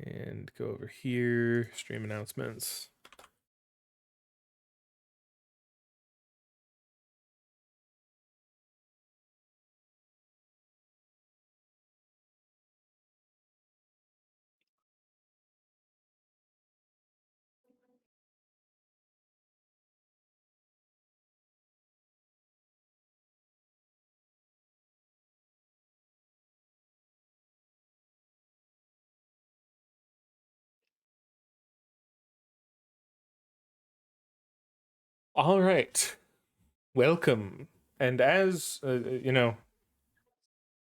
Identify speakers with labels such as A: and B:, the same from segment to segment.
A: And go over here, stream announcements. All right, welcome. And as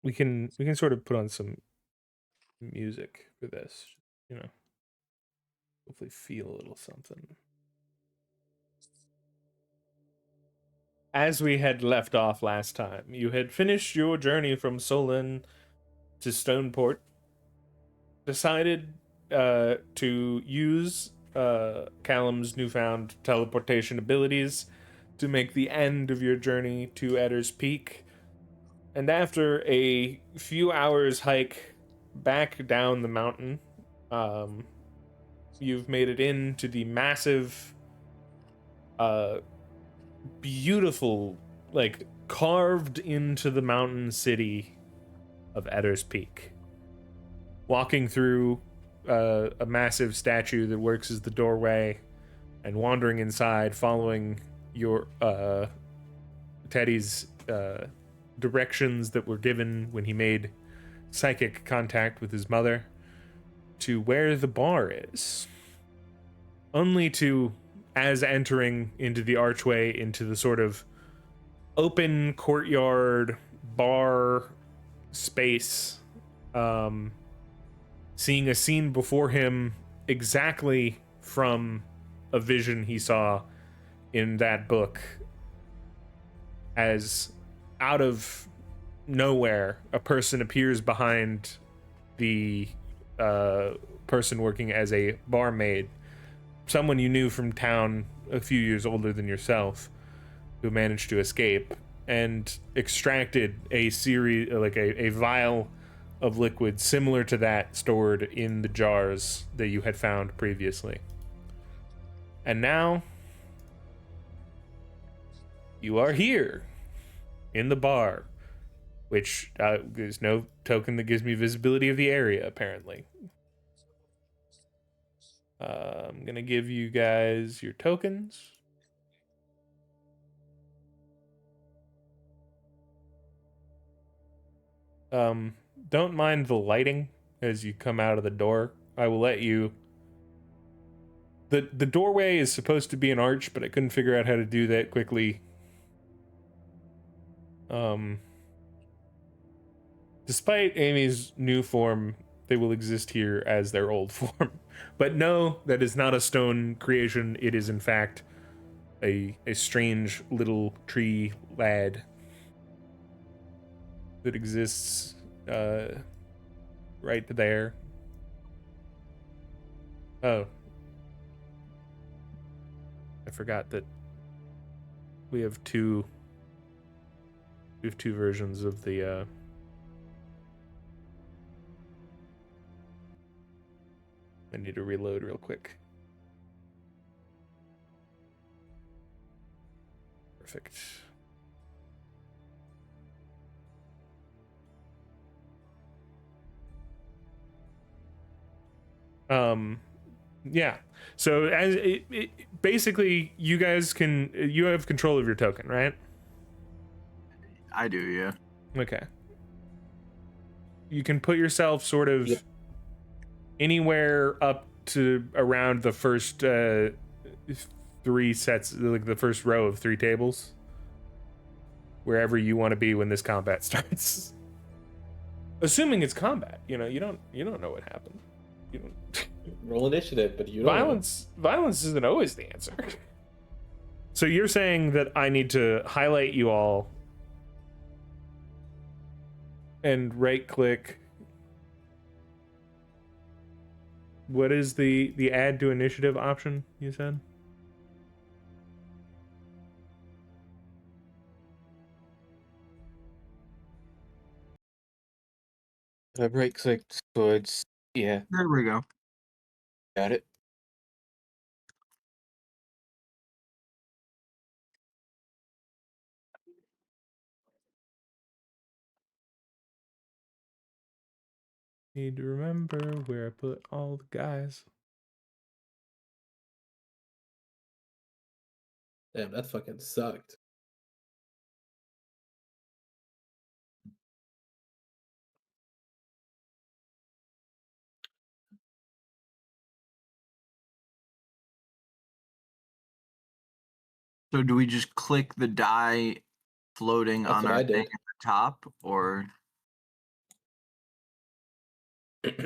A: we can sort of put on some music for this. Hopefully feel a little something. As we had left off last time, you had finished your journey from Solon to Stoneport. Decided to use Callum's newfound teleportation abilities to make the end of your journey to Edder's Peak. And after a few hours hike back down the mountain, you've made it into the massive, beautiful, like carved into the mountain city of Edder's Peak. Walking through a massive statue that works as the doorway, and wandering inside, following your Teddy's directions that were given when he made psychic contact with his mother, to where the bar is. Only to, as entering into the archway, into the sort of open courtyard bar space, seeing a scene before him exactly from a vision he saw in that book, as out of nowhere a person appears behind the person working as a barmaid, someone you knew from town, a few years older than yourself, who managed to escape and extracted a series, like a vial of liquid similar to that stored in the jars that you had found previously. And now you are here in the bar, which there's no token that gives me visibility of the area, apparently. I'm gonna give you guys your tokens. Don't mind the lighting as you come out of the door. I will let you. The doorway is supposed to be an arch, but I couldn't figure out how to do that quickly. Despite Amy's new form, they will exist here as their old form. But no, that is not a stone creation. It is in fact a strange little tree lad that exists right there. Oh, I forgot that we have two versions of the I need to reload real quick. Perfect. Yeah. So as basically, you guys you have control of your token, right?
B: I do, yeah.
A: Okay. You can put yourself sort of anywhere up to around the first three sets, like the first row of three tables, wherever you want to be when this combat starts. Assuming it's combat, you don't know what happened. You don't
C: roll initiative, but you don't
A: violence isn't always the answer. So you're saying that I need to highlight you all and right click. What is the add to initiative option you said?
C: I right clicked, so it's
B: There we go.
D: Got it.
A: Need to remember where I put all the guys.
C: Damn, that fucking sucked.
B: So do we just click the die floating
C: That's
B: on
C: what
B: our
C: I
B: thing
C: did.
B: at the top, or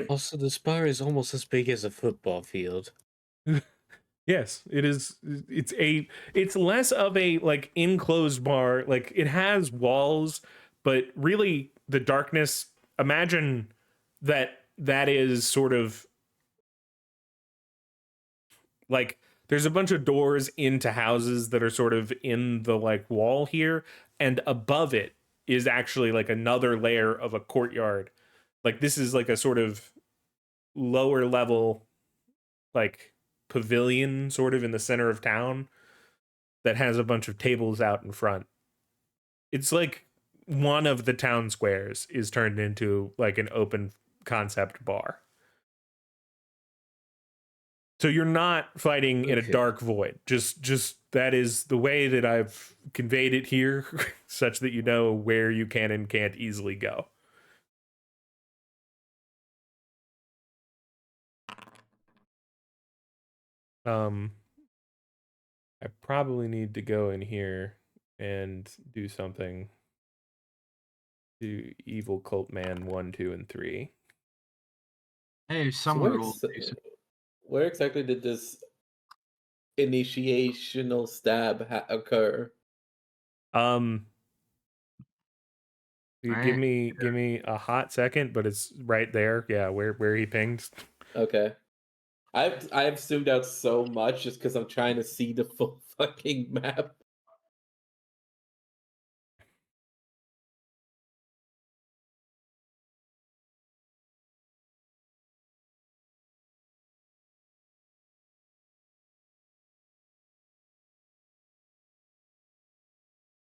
D: Also, this bar is almost as big as a football field.
A: Yes, it is. It's less of a like enclosed bar. Like it has walls, but really the darkness. Imagine that is sort of like there's a bunch of doors into houses that are sort of in the like wall here, and above it is actually like another layer of a courtyard. Like this is like a sort of lower level like pavilion sort of in the center of town that has a bunch of tables out in front. It's like one of the town squares is turned into like an open concept bar. So you're not fighting in a dark void. Just that is the way that I've conveyed it here, such that you know where you can and can't easily go. I probably need to go in here and do something to Evil Cult Man 1, 2, and 3.
B: hey,
C: So
B: someone will.
C: where exactly did this initiational stab occur?
A: You
B: All
A: give
B: right.
A: me a hot second, but it's right there. Yeah, where he pinged.
C: Okay. I've zoomed out so much just because I'm trying to see the full fucking map.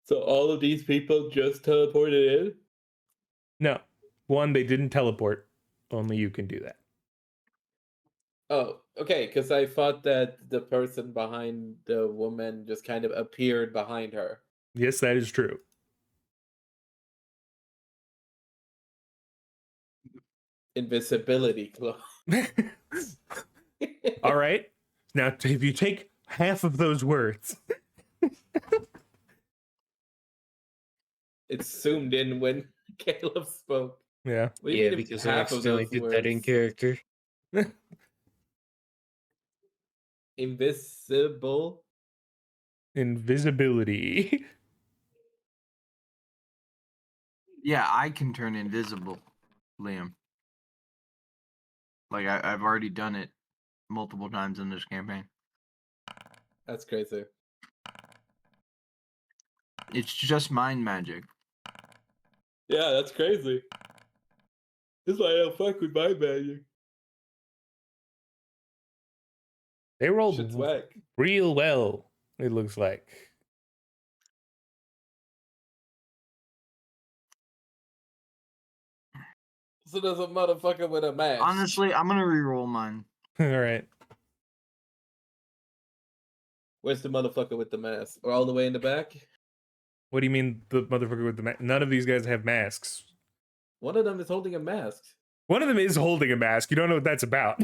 C: So all of these people just teleported in?
A: No, one, they didn't teleport. Only you can do that.
C: Oh, okay, because I thought that the person behind the woman just kind of appeared behind her.
A: Yes, that is true.
C: Invisibility cloak.
A: All right. Now, if you take half of those words,
C: It's zoomed in when Caleb spoke.
A: yeah,
C: What do you mean
D: Because I
C: half of
D: accidentally
C: those
D: did that in
C: words?
D: character.
C: Invisible.
A: invisibility.
B: Yeah, I can turn invisible, Liam. Like I've already done it multiple times in this campaign.
C: That's crazy.
B: It's just mind magic.
C: Yeah, that's crazy. This is why I don't fuck with my magic.
A: They rolled
C: Shit's whack.
A: real well, it looks like.
C: So there's a motherfucker with a mask.
B: Honestly, I'm gonna re-roll mine.
A: All right.
C: Where's the motherfucker with the mask? Or all the way in the back?
A: What do you mean the motherfucker with the mask? None of these guys have masks.
C: One of them is holding a mask.
A: One of them is holding a mask. You don't know what that's about.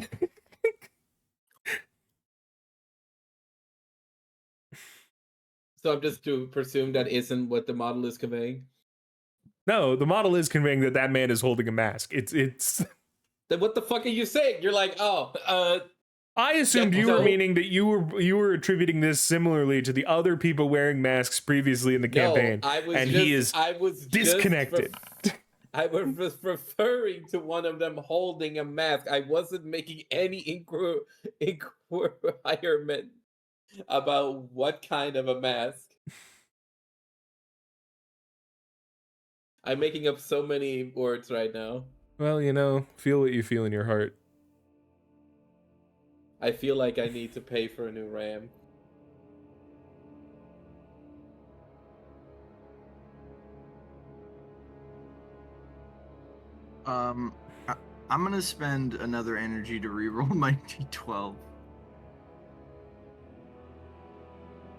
C: So I'm just to presume that isn't what the model is conveying?
A: No, the model is conveying that that man is holding a mask. It's.
C: Then what the fuck are you saying? You're like,
A: I assumed you were
C: so-
A: meaning that you were attributing this similarly to the other people wearing masks previously in the campaign,
C: I was
A: disconnected.
C: I was referring to one of them holding a mask. I wasn't making any inquiry about what kind of a mask. I'm making up so many words right now.
A: Well, you know, feel what you feel in your heart.
C: I feel like I need to pay for a new RAM.
B: I, I'm gonna spend another energy to reroll my D12.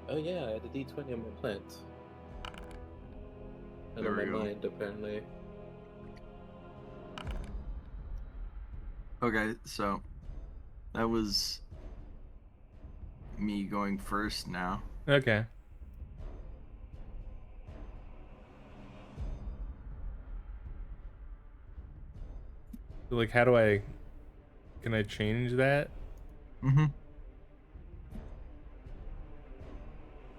C: Oh yeah, I had a D20 on my plant. And
B: There
C: on my
B: we go.
C: mind, apparently.
B: Okay, so that was me going first now.
A: Okay. So, like, how do I? Can I change that?
B: Mm-hmm.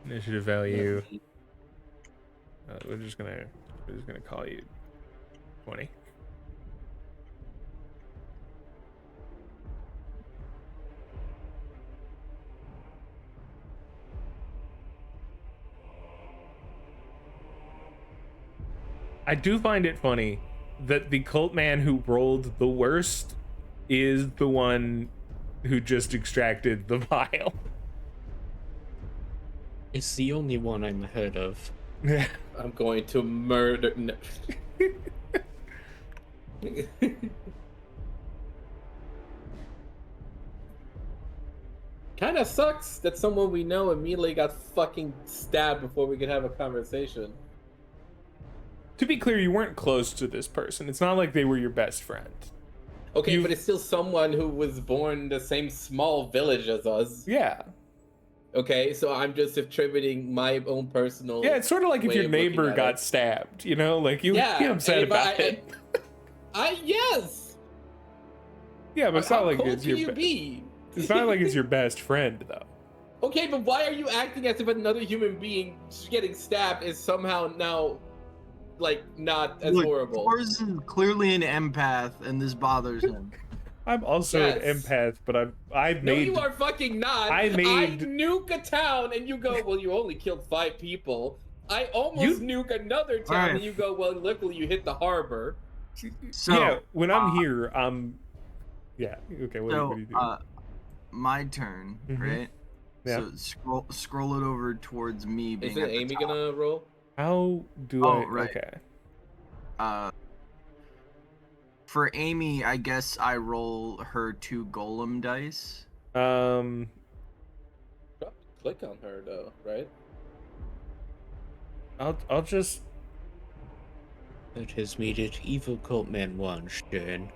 A: Initiative value. We're just gonna call you 20. I do find it funny that the cult man who rolled the worst is the one who just extracted the vial.
D: It's the only one I'm heard of.
C: I'm going to murder. No. Kind of sucks that someone we know immediately got fucking stabbed before we could have a conversation.
A: To be clear, you weren't close to this person. It's not like they were your best friend.
C: Okay,
A: You-
C: but it's still someone who was born in the same small village as us.
A: Yeah.
C: Okay, so I'm just attributing my own personal.
A: Yeah, it's sort of like if
C: way
A: your
C: of looking
A: neighbor
C: at
A: got
C: it.
A: stabbed, you know? Like, you
C: Yeah,
A: get upset
C: and if
A: about it.
C: Yes.
A: Yeah, but it's not
C: How
A: like
C: cold
A: it's
C: can
A: your
C: you
A: be-
C: be?
A: It's not like it's your best friend, though.
C: Okay, but why are you acting as if another human being getting stabbed is somehow now, like, not as
B: Look,
C: horrible?
B: Forrest is clearly an empath, and this bothers him.
A: I'm also
C: Yes.
A: an empath, but I've
C: No,
A: made
C: you are fucking not.
A: I made-
C: nuke a town, and you go, well, you only killed 5 people. I almost nuke another town,
B: Alright.
C: and you go, well, luckily you hit the harbor.
B: So,
A: yeah, when I'm here, yeah, okay, what
B: so
A: do you do?
B: my turn,
A: Mhm.
B: right?
A: Yeah.
B: So scroll it over towards me being
C: Is it
B: at the
C: Amy
B: top.
C: gonna roll?
A: How do
B: Oh,
A: I
B: right.
A: okay.
B: For Amy, I guess I roll her 2 golem dice.
C: Click on her, though, right?
A: I'll just
D: It has made it Evil Cult Man 1's turn.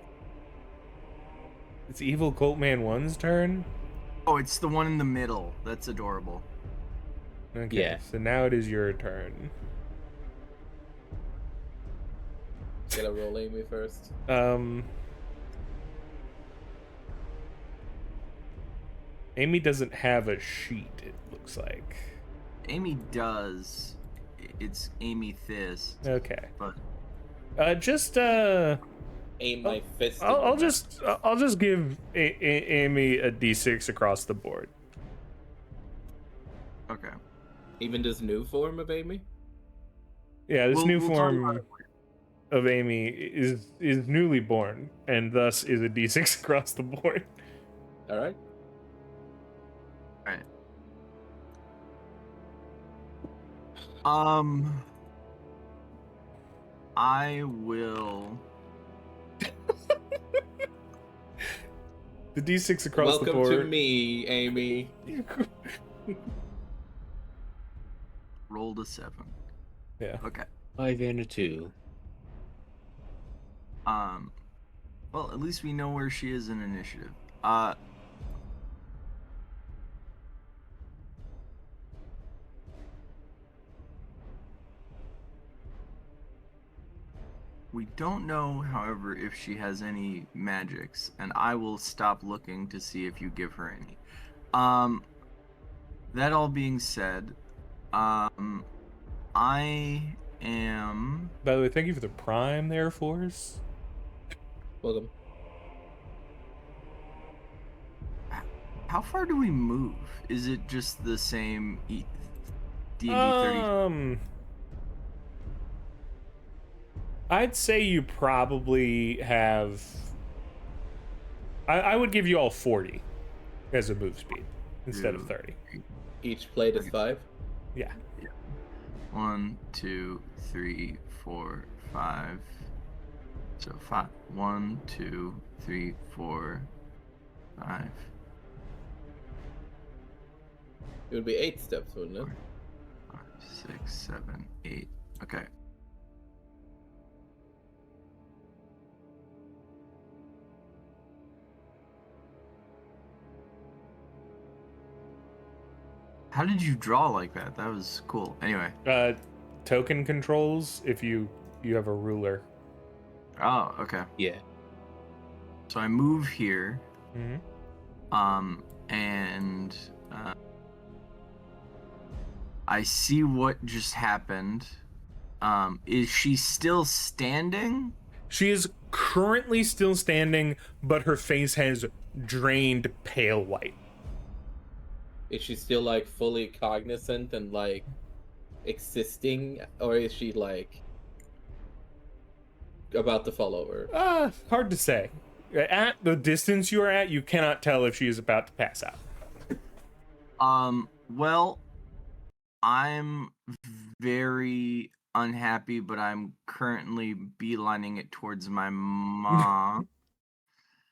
A: it's Evil Cult Man 1's turn.
B: Oh, it's the one in the middle. That's adorable.
A: Okay,
D: Yeah.
A: so now it is your turn.
C: Gotta roll Amy first.
A: Amy doesn't have a sheet, it looks like.
B: Amy does. It's Amy Thist.
A: Okay.
B: But
C: Aim my fist. in
A: I'll
C: your
A: just give Amy a D6 across the board.
B: okay.
C: mouth. Even this new form of Amy?
A: Yeah, this new
B: We'll talk about
A: form of Amy is newly born and thus is a D6 across the board.
C: All right.
B: Alright. I will.
A: The D6 across the
C: Welcome
A: board.
C: to me, Amy.
B: Rolled a 7.
A: Yeah.
B: Okay.
D: 5 and a 2.
B: Well, at least we know where she is in initiative. We don't know, however, if she has any magics, and I will stop looking to see if you give her any. That all being said, I am.
A: By the way, thank you for the prime there, Force.
C: Welcome.
B: How far do we move? Is it just the same D&D 30?
A: I'd say you probably have. I would give you all 40. as a move speed instead of
B: Two.
A: 30.
C: Each plate is 5.
A: Yeah.
B: 1, 2, 3, 4, 5. So 5. 1, 2, 3, 4, 5.
C: It would be 8 steps, wouldn't it?
B: 5, 6, 7, 8. Okay. How did you draw like that? That was cool. Anyway.
A: Token controls if you have a ruler.
B: Oh, okay.
D: Yeah.
B: So I move here.
A: Mm-hmm.
B: And I see what just happened. Is she still standing?
A: She is currently still standing, but her face has drained pale white.
C: Is she still like fully cognizant and like existing, or is she like about to fall over?
A: Hard to say. At the distance you are at, you cannot tell if she is about to pass out.
B: Well, I'm very unhappy, but I'm currently beelining it towards my mom.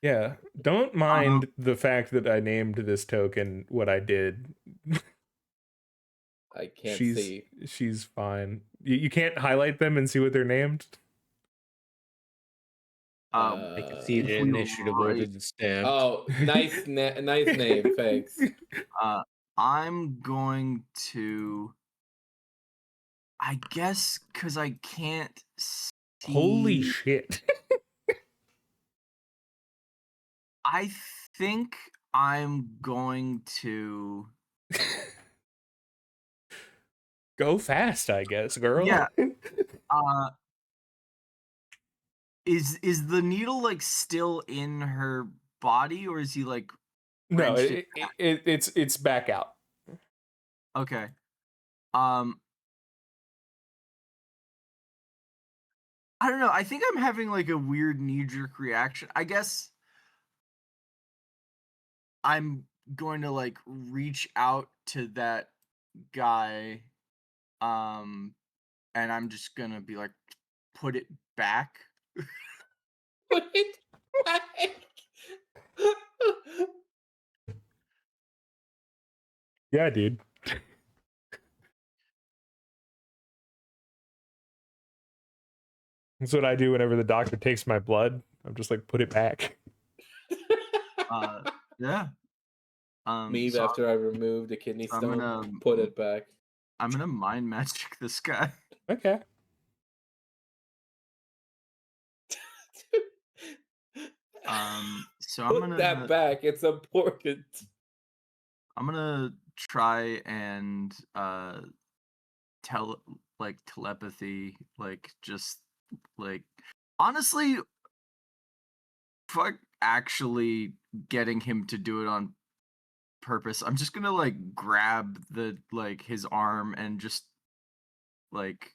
A: Yeah, don't mind the fact that I named this token what I did.
C: I can't see.
A: She's fine. You can't highlight them and see what they're named?
D: I can see the initiative ordered and stamped.
C: Oh, nice name, thanks.
B: I'm going to, I guess, because I can't see.
A: Holy shit.
B: I think I'm going to
A: go fast, I guess, girl.
B: Yeah. Is the needle like still in her body, or is he like
A: No,
B: wrenched
A: it's back out.
B: Okay. I don't know. I think I'm having like a weird knee-jerk reaction. I guess I'm going to like reach out to that guy, and I'm just gonna be like, put it back.
C: Put it back.
A: Yeah, dude. That's what I do whenever the doctor takes my blood. I'm just like, put it back.
B: Yeah.
C: Me
B: so
C: after I remove the kidney
B: I'm
C: stone,
B: gonna
C: put it back.
B: I'm gonna mind magic this guy.
A: Okay.
B: So I'm
C: Put
B: gonna
C: that back. It's important.
B: I'm gonna try and telepathy, like just like honestly, fuck actually getting him to do it on purpose. I'm just gonna like grab the like his arm and just like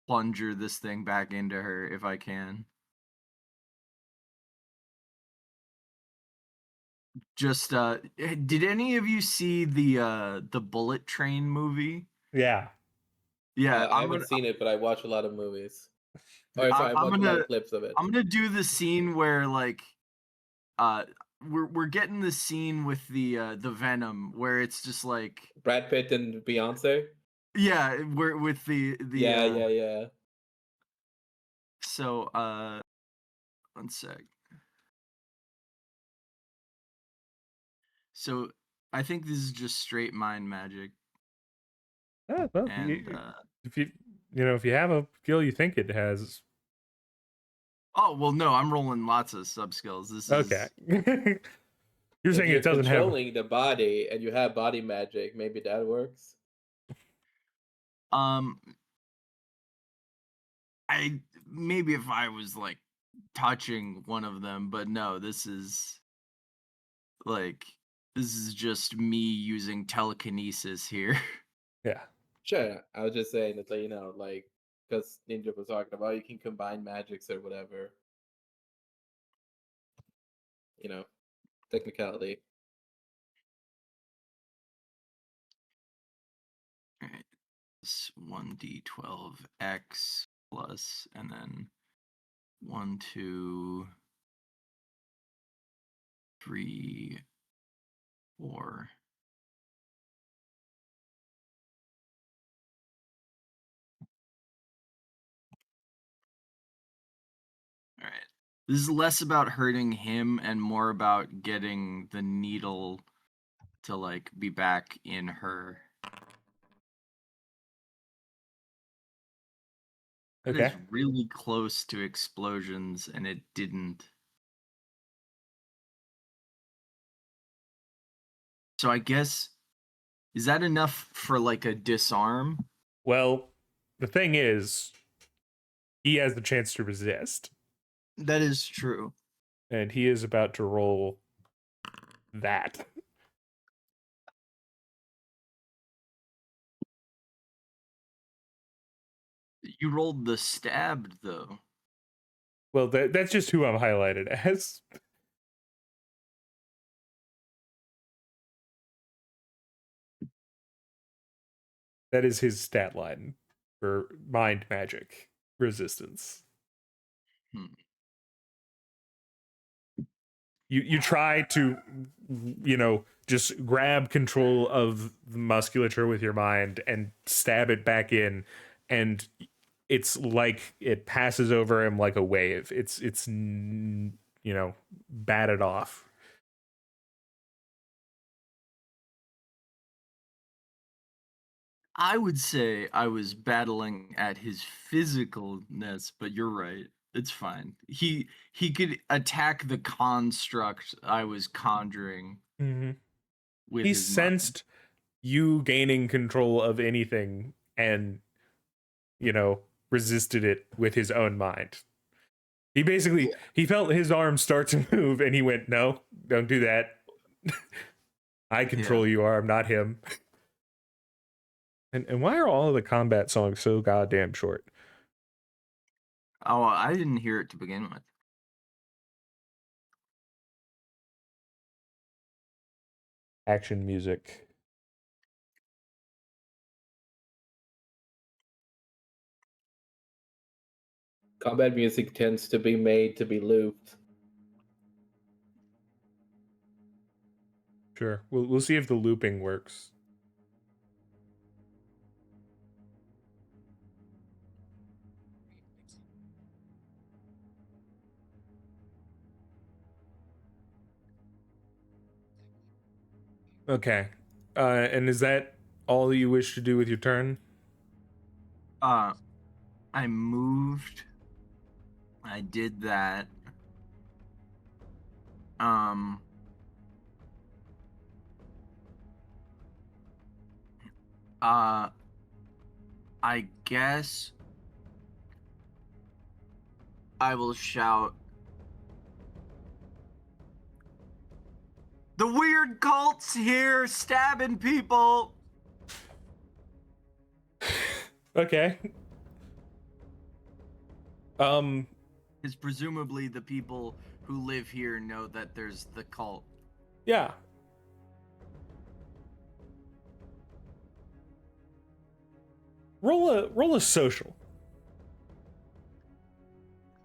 B: plunger this thing back into her if I can. Just did any of you see the Bullet Train movie?
A: Yeah.
B: Yeah,
C: I haven't seen it, but I watch a lot of movies. Or sorry, I
B: I'm
C: watch a lot
B: gonna
C: of clips of it.
B: I'm gonna do the scene where like we're getting the scene with the Venom where it's just like
C: Brad Pitt and Beyonce.
B: yeah, we're with the
C: Yeah.
B: So one sec. So I think this is just straight mind magic.
A: Yeah, well,
B: And
A: if you have a skill you think it has.
B: oh well, no, I'm rolling lots of sub skills. This is
A: okay. You're saying
C: If
A: it doesn't
C: you're
A: have
C: controlling the body and you have body magic, maybe that works.
B: I maybe if I was like touching one of them, but no, this is just me using telekinesis here.
A: Yeah.
C: Sure. I was just saying that, you know, like, because Ninja was talking about you can combine magics or whatever. You know, technicality.
B: is 1d12x plus, and then 1, 2, 3, 4. All right. This is less about hurting him and more about getting the needle to like be back in her. It is
A: Okay.
B: really close to explosions and it didn't. So I guess, is that enough for like a disarm?
A: Well, the thing is, he has the chance to resist,
B: That is true.
A: and he is about to roll that.
B: You rolled the stabbed though.
A: Well, that's just who I'm highlighted as. That is his stat line for mind magic resistance.
B: Hmm.
A: You try to, just grab control of the musculature with your mind and stab it back in, and it's like it passes over him like a wave. It's batted off.
B: I would say I was battling at his physicalness, but you're right. It's fine. He could attack the construct I was conjuring
A: Mm-hmm.
B: with
A: He
B: his mind.
A: sensed you gaining control of anything and, resisted it with his own mind. He basically, he felt his arm start to move and he went, no, don't do that. I control you, I'm not him. And why are all of the combat songs so goddamn short?
B: Oh, I didn't hear it to begin with.
A: Action music.
C: Combat music tends to be made to be looped.
A: Sure. We'll see if the looping works. Okay. And is that all you wish to do with your turn?
B: I moved. I did that. I guess I will shout, "The weird cult's here, stabbing people!"
A: Okay.
B: Because presumably the people who live here know that there's the cult.
A: Yeah. Roll a social.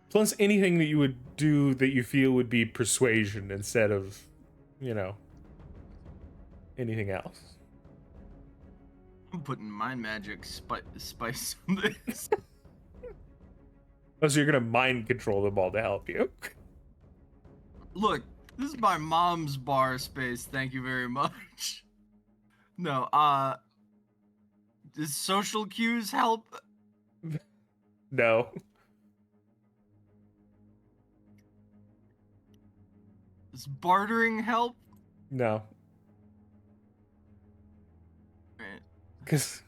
A: Plus anything that you would do that you feel would be persuasion instead of, anything else.
B: I'm putting mind magic spice on this.
A: Oh, so you're gonna mind control them all to help you.
B: Look, this is my mom's bar space. Thank you very much. No, does social cues help?
A: No.
B: Does bartering help?
A: No.
B: Right.
A: Because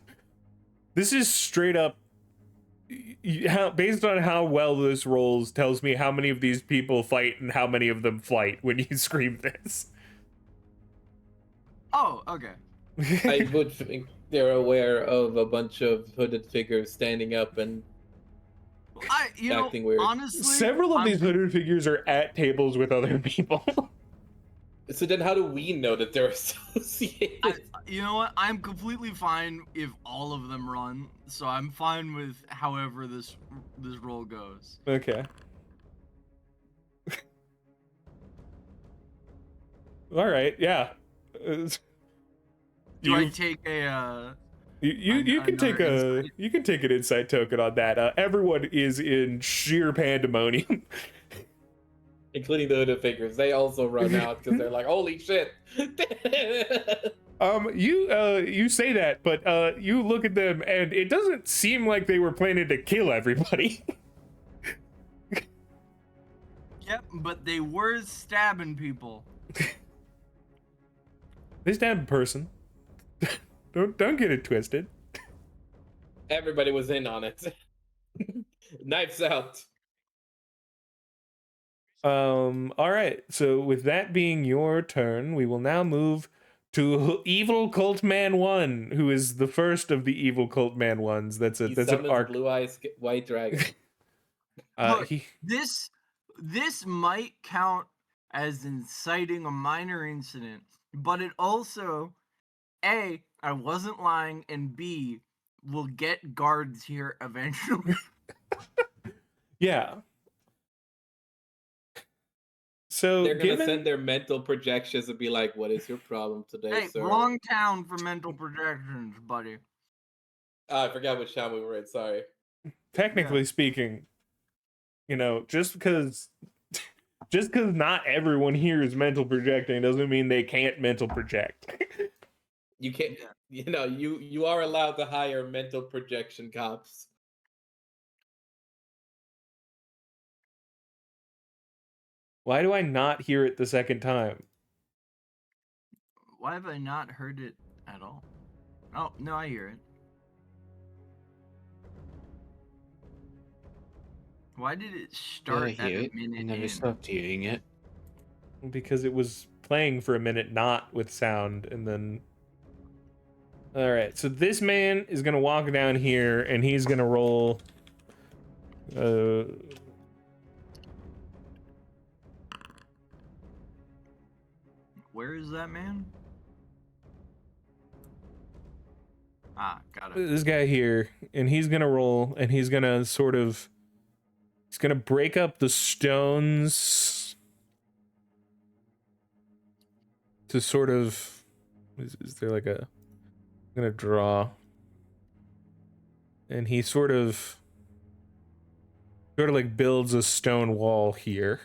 A: this is straight up based on how well this rolls tells me how many of these people fight and how many of them flight when you scream this.
B: Oh, okay.
C: I would think they're aware of a bunch of hooded figures standing up and acting weird.
B: Honestly,
A: Several of these hooded figures are at tables with other people.
C: So then, how do we know that they're associated?
B: You know what? I'm completely fine if all of them run. So I'm fine with however this roll goes.
A: Okay. All right. Yeah.
B: Do I
A: You
B: take a
A: you can take
B: another
A: a
B: insight?
A: you can take an insight token on that. Everyone is in sheer pandemonium.
C: Including the hooded figures. They also run out because they're like, holy shit.
A: You say that, but you look at them and it doesn't seem like they were planning to kill everybody.
B: Yep, but they were stabbing people.
A: They stabbed a person. Don't get it twisted.
C: Everybody was in on it. Knives out.
A: All right. So with that being your turn, we will now move to Evil Cult Man 1, who is the first of the Evil Cult Man ones. That's
C: He
A: an
C: summons
A: arc.
C: Blue Eyes White Dragon.
B: Look,
A: He
B: this might count as inciting a minor incident, but it also, A, I wasn't lying, and B, will get guards here eventually.
A: yeah. So
C: They're gonna
A: given
C: send their mental projections and be like, "What is your problem today,
B: Hey,
C: sir?"
B: wrong town for mental projections, buddy.
C: I forgot which town we were in. Sorry.
A: technically speaking, you know, just because not everyone here is mental projecting doesn't mean they can't mental project.
C: You can't.
B: Yeah.
C: You know, you are allowed to hire mental projection cops.
A: Why do I not hear it the second time?
B: Why have I not heard it at all? Oh, no, I hear it. Why did it
D: Yeah,
B: start
D: I
B: at
D: hear
B: a
D: it. I
B: minute
D: never
B: in?
D: stopped hearing it.
A: Because it was playing for a minute not with sound, and then all right, so this man is gonna walk down here and he's gonna roll
B: Where is that man? Ah, got it.
A: this guy here, and he's gonna roll, and he's gonna he's gonna break up the stones to sort of is there like a I'm gonna draw, and he sort of like builds a stone wall here.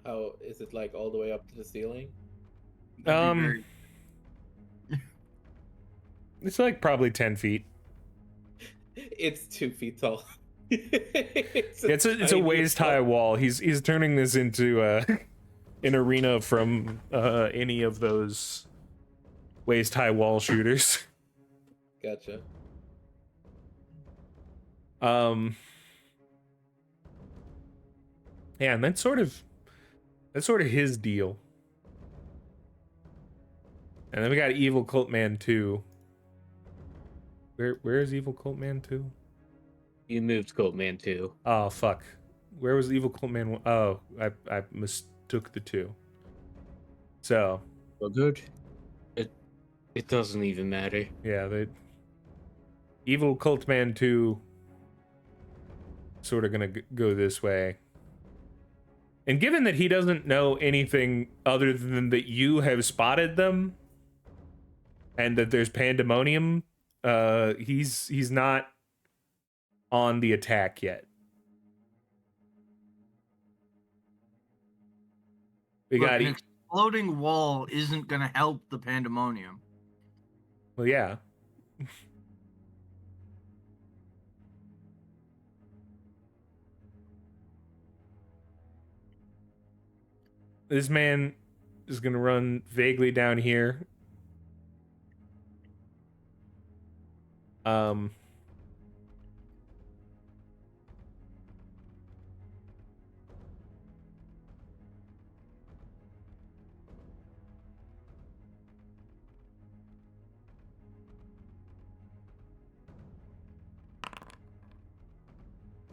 C: Oh, is it like all the way up to the ceiling?
B: That'd be very-
A: It's like probably 10 feet.
C: It's 2 feet tall. it's
A: It's a
C: tiny
A: waist high
C: wall.
A: wall. He's turning this into an arena from any of those waist high wall shooters.
C: Gotcha.
A: Yeah, and that's sort of his deal. And then we got Evil Cult Man 2. Where is Evil Cult Man 2?
D: You moved Goat Man too.
A: Oh fuck. Where was Evil Cult Man 1? Oh, I mistook the two. So,
D: Well, good. It doesn't even matter.
A: yeah, the Evil Cult Man 2 sort of gonna go this way. And given that he doesn't know anything other than that you have spotted them and that there's pandemonium, he's not on the attack yet. We
B: Look,
A: got
B: an exploding wall isn't gonna help the pandemonium.
A: well, yeah. This man is gonna run vaguely down here. Um,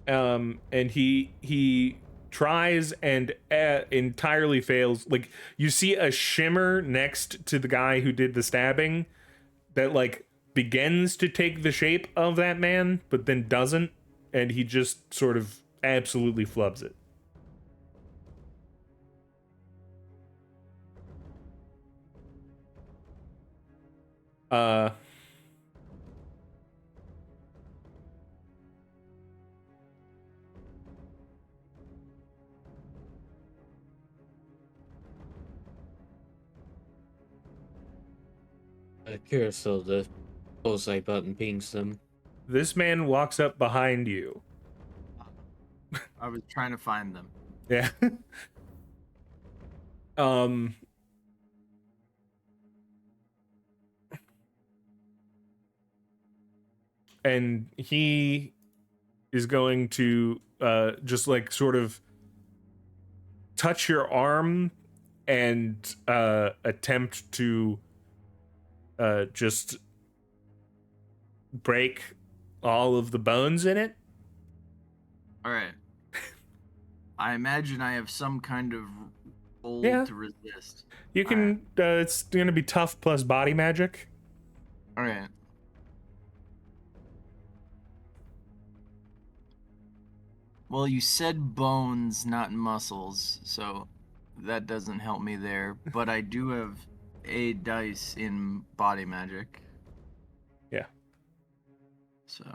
A: And he tries and entirely fails. Like, you see a shimmer next to the guy who did the stabbing that like begins to take the shape of that man, but then doesn't, and he just sort of absolutely flubs it. Uh,
D: Curacao, the bullseye button pings them.
A: this man walks up behind you.
B: I was trying to find them.
A: Yeah. um and he is going to just like sort of touch your arm and attempt to just break all of the bones in it.
B: All right. I imagine I have some kind of roll
A: Yeah.
B: to resist.
A: You can it's gonna be tough plus body magic.
B: All right. Well, you said bones, not muscles, so that doesn't help me there. But I do have a dice in body magic.
A: Yeah.
B: So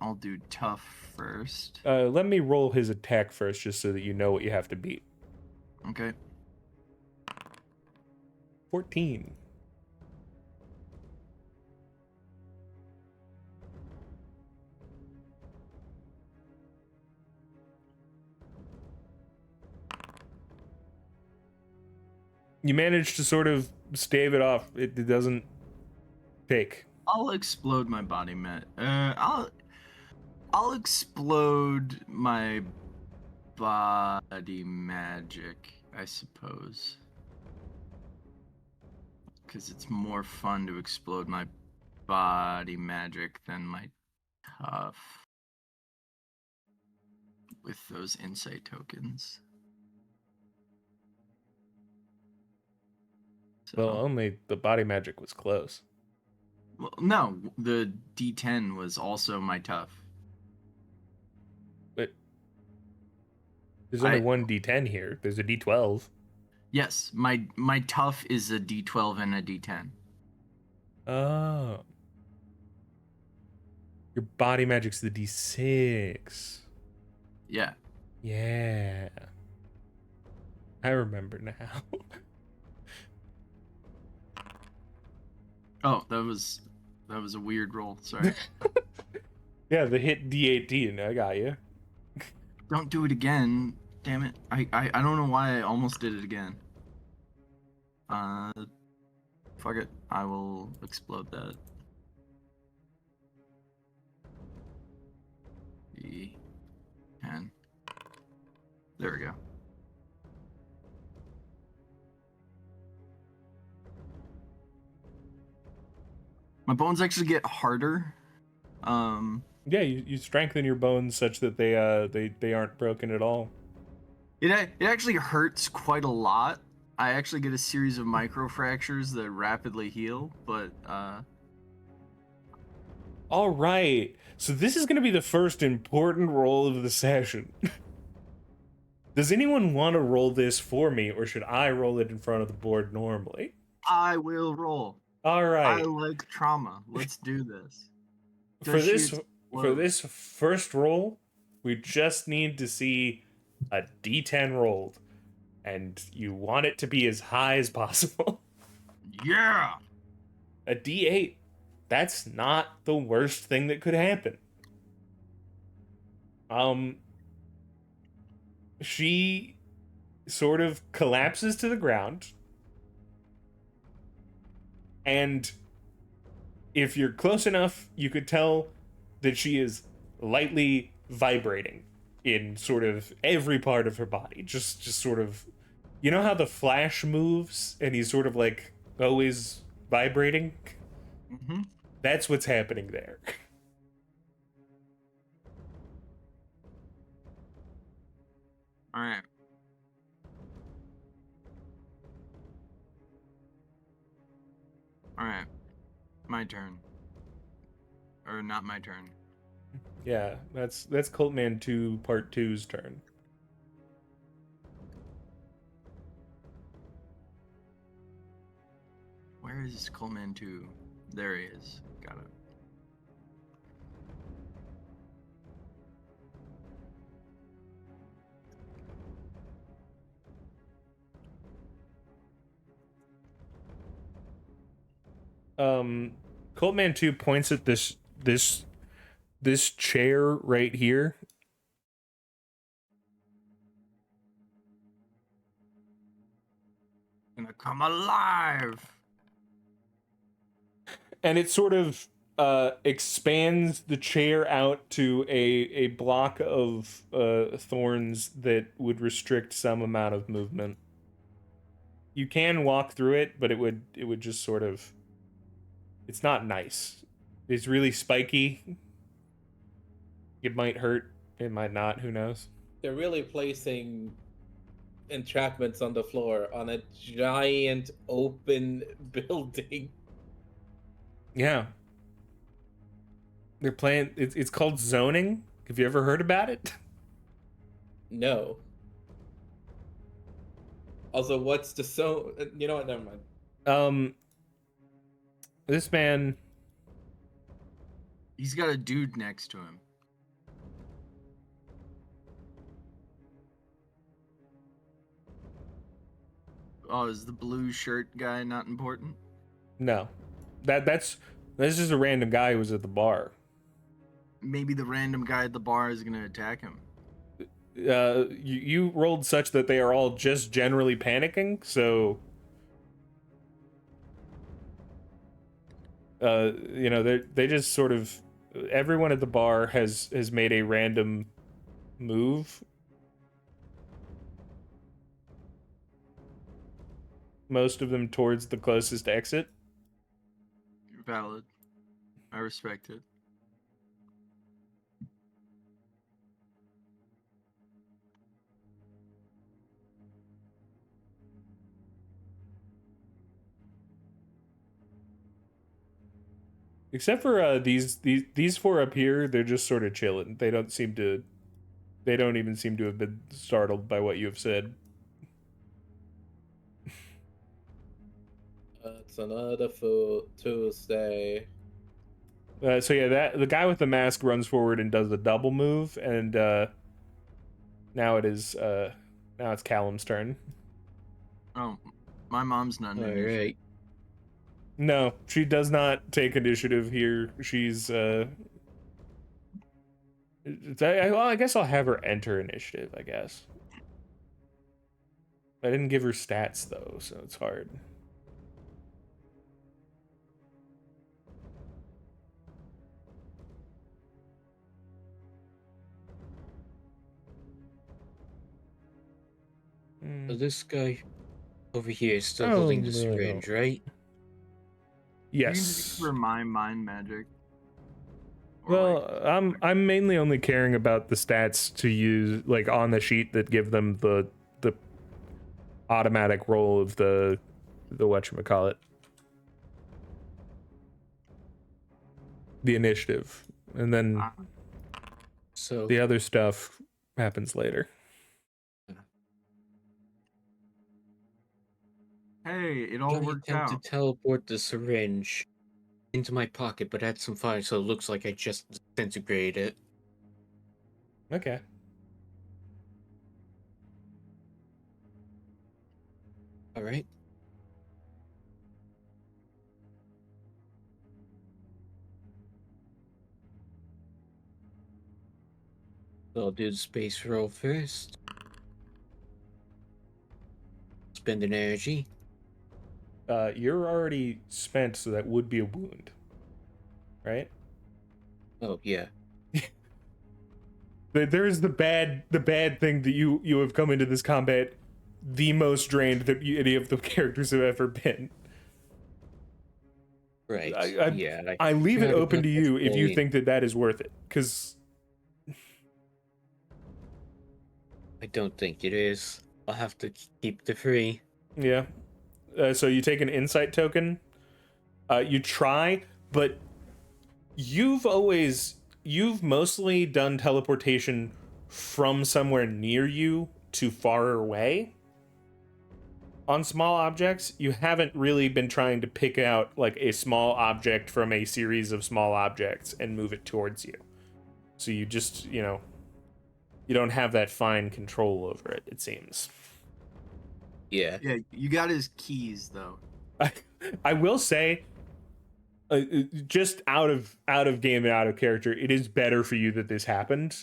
B: I'll do tough first.
A: Let me roll his attack first just so that you know what you have to beat.
B: Okay.
A: 14. You manage to sort of stave it off. It doesn't take.
B: I'll explode my body I'll explode my body magic, I suppose. Because it's more fun to explode my body magic than my tough with those insight tokens. So,
A: Well, only the body magic was close.
B: well, no, the D10 was also my tough.
A: But there's only
B: I-
A: one D10 here. There's a D12.
B: Yes, my tough is a D12 and a D10.
A: Oh. Your body magic's the D6.
B: Yeah.
A: Yeah. I remember now.
B: Oh, that was a weird roll. Sorry.
A: Yeah, the hit D18. I got you.
B: Don't do it again. Damn it. I don't know why I almost did it again. Fuck it. I will explode that. D10. There we go. My bones actually get harder.
A: Yeah, you strengthen your bones such that they aren't broken at all.
B: It actually hurts quite a lot. I actually get a series of microfractures that rapidly heal, but
A: All right. So this is going to be the first important roll of the session. Does anyone want to roll this for me, or should I roll it in front of the board normally?
B: I will roll.
A: All right.
B: I like trauma. Let's do this.
A: For
B: Does she
A: this
B: explode?
A: first roll, we just need to see a D10 rolled, and you want it to be as high as possible.
B: Yeah.
A: A D8. That's not the worst thing that could happen. She sort of collapses to the ground, and if you're close enough, you could tell that she is lightly vibrating in sort of every part of her body. Just sort of, you know how the Flash moves and he's sort of like always vibrating?
B: Mm-hmm.
A: That's what's happening there.
B: All right. All right. My turn. Or not my turn.
A: Yeah, that's Coltman 2 Part 2's turn.
B: Where is Coleman 2? There he is. Got it.
A: Coltman 2 points at this chair right here.
B: Gonna come alive.
A: And it sort of expands the chair out to a block of thorns that would restrict some amount of movement. You can walk through it, but it would just sort of, it's not nice. It's really spiky. It might hurt, it might not, who knows.
C: They're really placing entrapments on the floor on a giant open building.
A: Yeah. They're playing, it's called zoning. Have you ever heard about it?
C: No. Also, what's the so? You know what? Never mind.
A: This man,
B: He's got a dude next to him. Oh, is the blue shirt guy not important?
A: no. That's just a random guy who was at the bar.
B: Maybe the random guy at the bar is gonna attack him.
A: You rolled such that they are all just generally panicking, so you know, they just sort of, everyone at the bar has made a random move. Most of them towards the closest exit.
B: Valid. I respect it.
A: Except for these four up here, they're just sort of chilling. They don't even seem to have been startled by what you have said.
C: It's another full Tuesday.
A: So yeah, the guy with the mask runs forward and does a double move, and now it's Callum's turn.
B: Oh, my mom's not an
D: All
B: initiative.
D: right.
A: No, she does not take initiative here. She's I guess I'll have her enter initiative, I guess. I didn't give her stats though, so it's hard.
D: So this guy over here is still
A: Oh,
D: holding the
A: no.
D: syringe, right?
B: You can
A: Yes.
B: just for my mind magic. Or
A: Well, I'm mainly only caring about the stats to use, like, on the sheet that give them the automatic roll of the whatchamacallit. The initiative. And then
D: So
A: the other stuff happens later.
B: hey, it all
D: Johnny
B: worked
D: attempted
B: out.
D: to teleport the syringe into my pocket, but had some fire, so it looks like I just disintegrated it.
A: Okay.
D: All right. So I'll do the space roll first. Spend an energy.
A: You're already spent, so that would be a wound. Right?
D: Oh yeah.
A: There's the bad thing that you have come into this combat the most drained that any of the characters have ever been.
D: Right.
A: I- I leave it
D: forgot
A: open
D: about
A: to
D: that
A: you if you
D: point.
A: think that is worth it, because
D: I don't think it is. I'll have to keep the 3.
A: Yeah. So you take an insight token. You try, but you've mostly done teleportation from somewhere near you to far away. On small objects, you haven't really been trying to pick out like a small object from a series of small objects and move it towards you. So you just, you don't have that fine control over it, it seems.
D: Yeah.
B: Yeah, you got his keys though.
A: I will say, just out of game and out of character, it is better for you that this happened,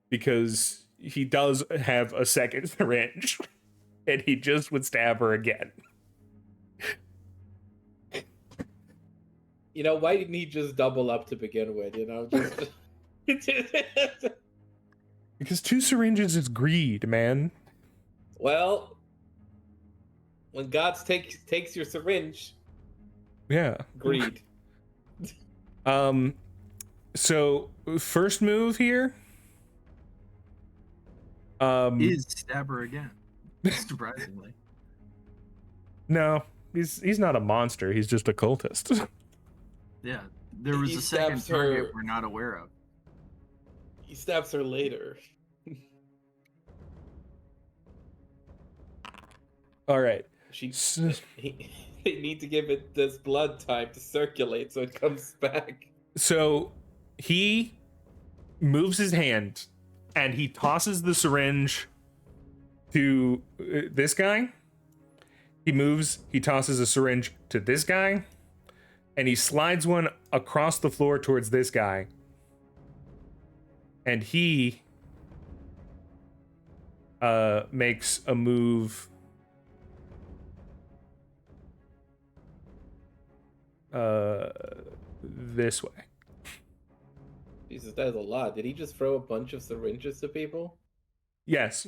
A: because he does have a second syringe, and he just would stab her again.
C: Why didn't he just double up to begin with? Just...
A: Because 2 syringes is greed, man.
C: Well, when God takes your syringe,
A: Yeah.
C: greed.
A: So first move here.
B: Is stab her again. Surprisingly.
A: No, he's not a monster. He's just a cultist.
B: Yeah. There was
C: He
B: a second
C: stabs her-
B: target we're not aware of.
C: He stabs her later.
A: All right.
C: They need to give it this blood time to circulate so it comes back.
A: So he moves his hand and he tosses the syringe to this guy. He tosses a syringe to this guy, and he slides one across the floor towards this guy. And he makes a move this way.
C: Jesus, that is a lot. Did he just throw a bunch of syringes to people?
A: Yes.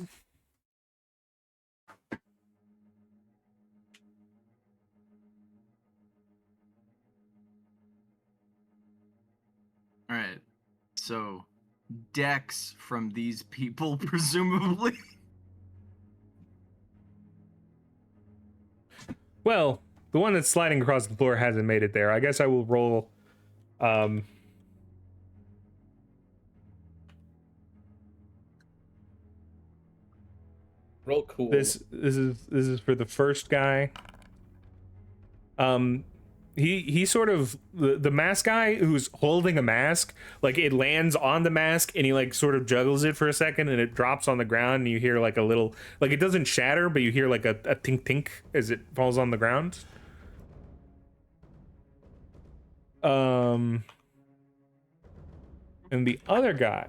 B: All right. So, dex from these people, presumably.
A: Well, the one that's sliding across the floor hasn't made it there. I guess I will roll.
C: Roll cool.
A: This is for the first guy. He sort of the mask guy who's holding a mask, like it lands on the mask and he like sort of juggles it for a second and it drops on the ground and you hear like a little, like it doesn't shatter, but you hear like a tink tink as it falls on the ground. And the other guy,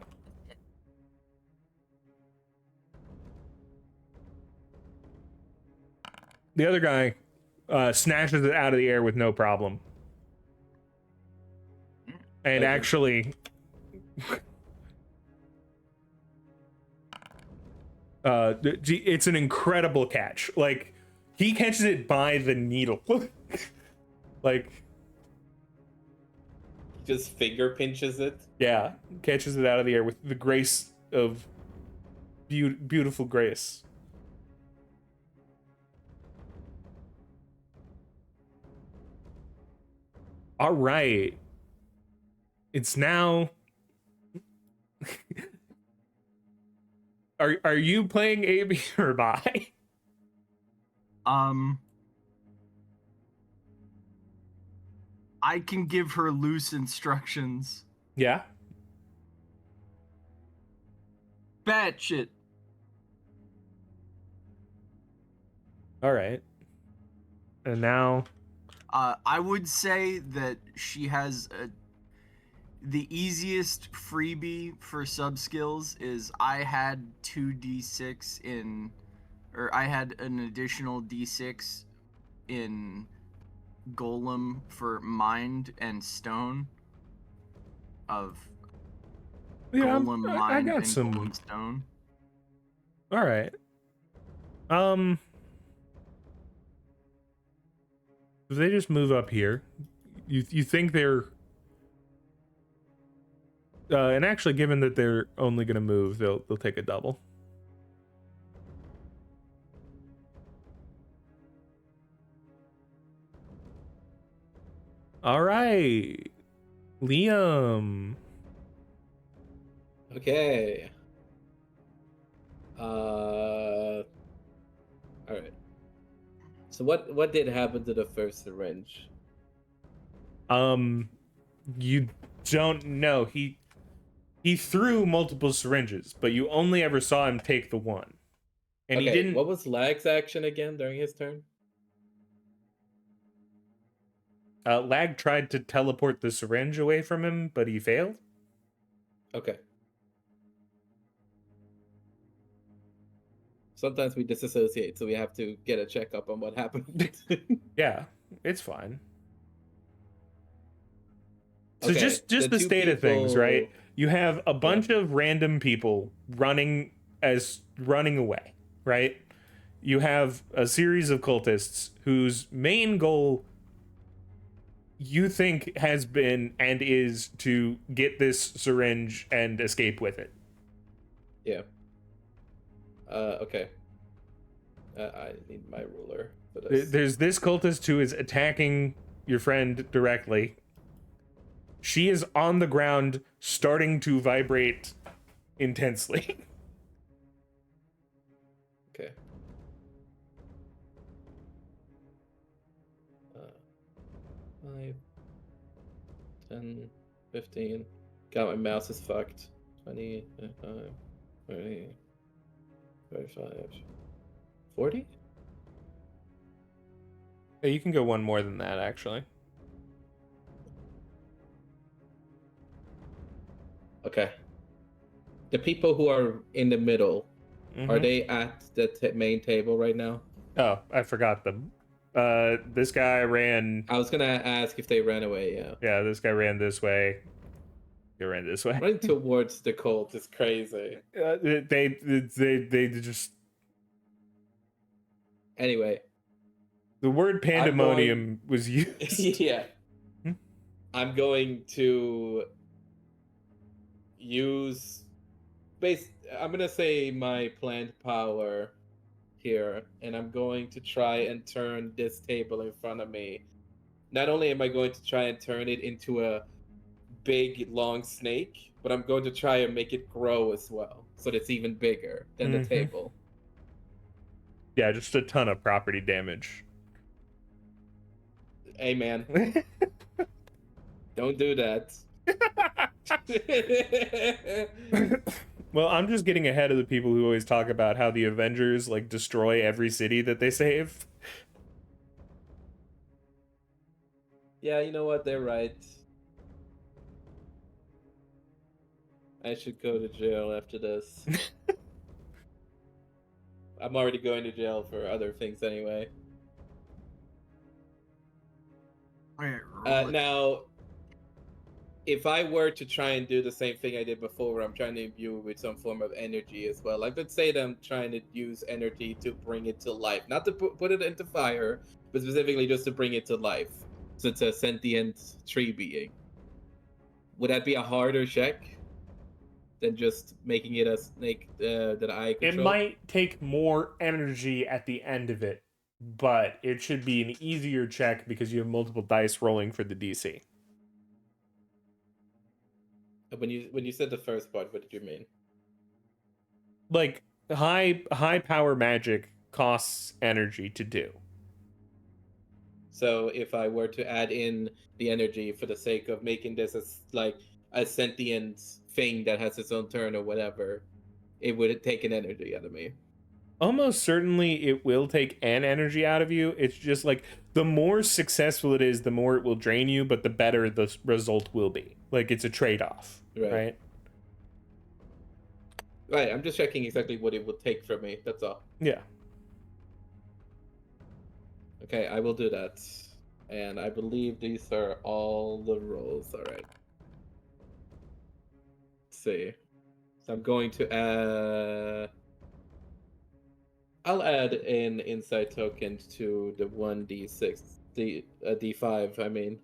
A: snatches it out of the air with no problem. And
C: Okay.
A: actually, it's an incredible catch. Like, he catches it by the needle. Like,
C: Just finger pinches it.
A: yeah, catches it out of the air with the grace of beautiful grace. All right. It's now. Are you playing AB or bi?
B: I can give her loose instructions.
A: Yeah.
B: Batshit.
A: All right. And now.
B: I would say that she has the easiest freebie for sub skills is I had 2d6 in, or I had an additional d6 in Golem for mind and stone of
A: Yeah,
B: Golem,
A: I
B: mind,
A: got
B: and
A: some.
B: Golem stone.
A: All right. If they just move up here, you think they're and actually, given that they're only gonna move, they'll take a double. All right, Liam.
C: Okay. All right. So what did happen to the first syringe?
A: You don't know. He threw multiple syringes, but you only ever saw him take the one. And he
C: Okay,
A: didn't.
C: what was Lag's action again during his turn?
A: Lag tried to teleport the syringe away from him, but he failed.
C: Okay. Sometimes we disassociate, so we have to get a checkup on what happened.
A: Yeah, it's fine. So
C: Okay,
A: just
C: the
A: the
C: two
A: state of things, right?
C: people-
A: You have a bunch of random people running away, right? You have a series of cultists whose main goal you think has been and is to get this syringe and escape with it.
C: Yeah. Okay. I need my ruler for this.
A: There's this cultist who is attacking your friend directly. She is on the ground, starting to vibrate intensely.
C: Okay. 5, 10, 15. God, my mouse is fucked. 20, 25, 30, 35, 40?
A: Yeah, you can go one more than that, actually.
C: Okay. The people who are in the middle, are
A: Mhm.
C: they at the main table right now?
A: Oh, I forgot them. This guy ran.
C: I was gonna ask if they ran away, yeah.
A: Yeah, this guy ran this way. He ran this way.
C: Running towards the cult is crazy.
A: They just.
C: Anyway.
A: The word pandemonium was used.
C: Yeah.
A: Hmm?
C: I'm going to use I'm gonna say my planned power here, and I'm going to try and turn this table in front of me. Not only am I going to try and turn it into a big long snake, but I'm going to try and make it grow as well, so that it's even bigger than the table.
A: Yeah, just a ton of property damage.
C: Hey man, don't do that.
A: Well, I'm just getting ahead of the people who always talk about how the Avengers like destroy every city that they save.
C: Yeah, you know what? They're right. I should go to jail after this. I'm already going to jail for other things anyway. Now, if I were to try and do the same thing I did before, where I'm trying to imbue it with some form of energy as well, like let's say that I'm trying to use energy to bring it to life, not to put it into fire, but specifically just to bring it to life, so it's a sentient tree being. Would that be a harder check than just making it a snake that I control?
A: It might take more energy at the end of it, but it should be an easier check because you have multiple dice rolling for the DC.
C: When you said the first part, what did you mean?
A: Like high power magic costs energy to do.
C: So if I were to add in the energy for the sake of making this as like a sentient thing that has its own turn or whatever, it would take an energy out of me.
A: Almost certainly it will take an energy out of you. It's just like the more successful it is, the more it will drain you, but the better the result will be. Like it's a trade-off, right?
C: Right, I'm just checking exactly what it would take from me. That's all.
A: Yeah.
C: Okay, I will do that. And I believe these are all the rolls. All right. Let's see. So I'm going to I'll add an insight token to the 1d6, the d5, I mean.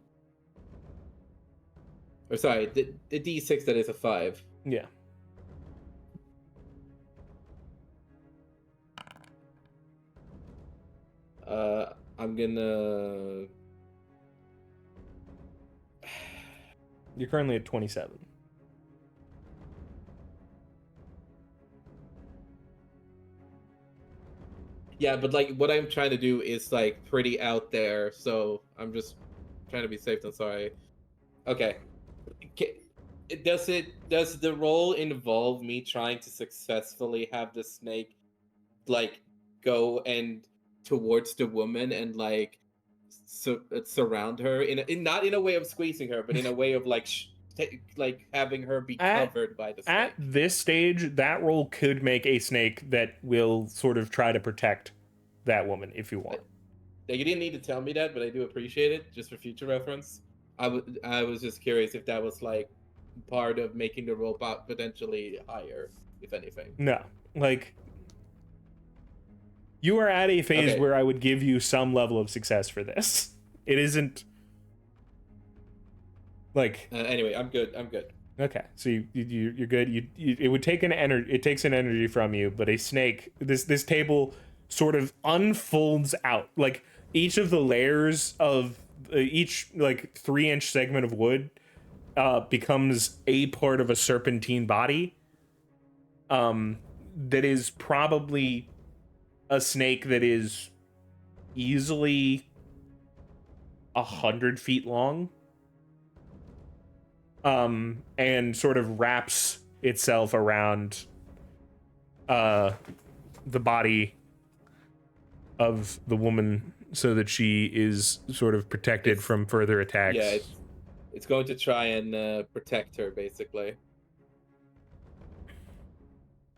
C: Or sorry, the d6 that is a 5.
A: Yeah.
C: I'm gonna
A: You're currently at 27.
C: Yeah, but like what I'm trying to do is like pretty out there, so I'm just trying to be safe than sorry. Okay. Does the role involve me trying to successfully have the snake like go and towards the woman and like surround her in not in a way of squeezing her, but in a way of like like having her be covered by the snake?
A: At this stage, that role could make a snake that will sort of try to protect that woman if you want.
C: Like, you didn't need to tell me that, but I do appreciate it, just for future reference. I was just curious if that was like part of making the role potentially higher, if anything.
A: No, like you are at a phase
C: Okay.
A: where I would give you some level of success for this. It isn't like
C: Anyway, I'm good. I'm good.
A: okay, so you're good. You it would take an energy. It takes an energy from you, but a snake. This table sort of unfolds out. Like each of the layers of each like 3-inch segment of wood becomes a part of a serpentine body. That is probably a snake that is easily 100 feet long. And sort of wraps itself around the body of the woman so that she is sort of protected from further attacks.
C: Yeah, it's going to try and protect her, basically.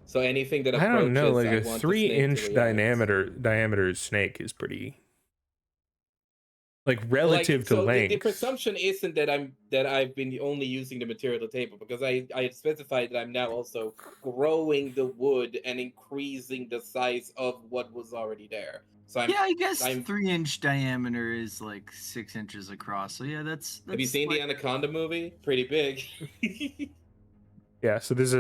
C: So anything that
A: I
C: approaches,
A: don't know, like
C: I
A: a
C: want the snake to
A: 3-inch
C: react.
A: diameter snake is pretty, like, relative
C: Like,
A: to
C: so
A: length.
C: the presumption isn't that I've been only using the material at the table, because I specified that I'm now also growing the wood and increasing the size of what was already there. So
B: Yeah, I guess
C: I'm
B: 3-inch diameter is like 6 inches across. So yeah, that's
C: Have you seen
B: like,
C: the Anaconda movie? Pretty big.
A: Yeah, so there's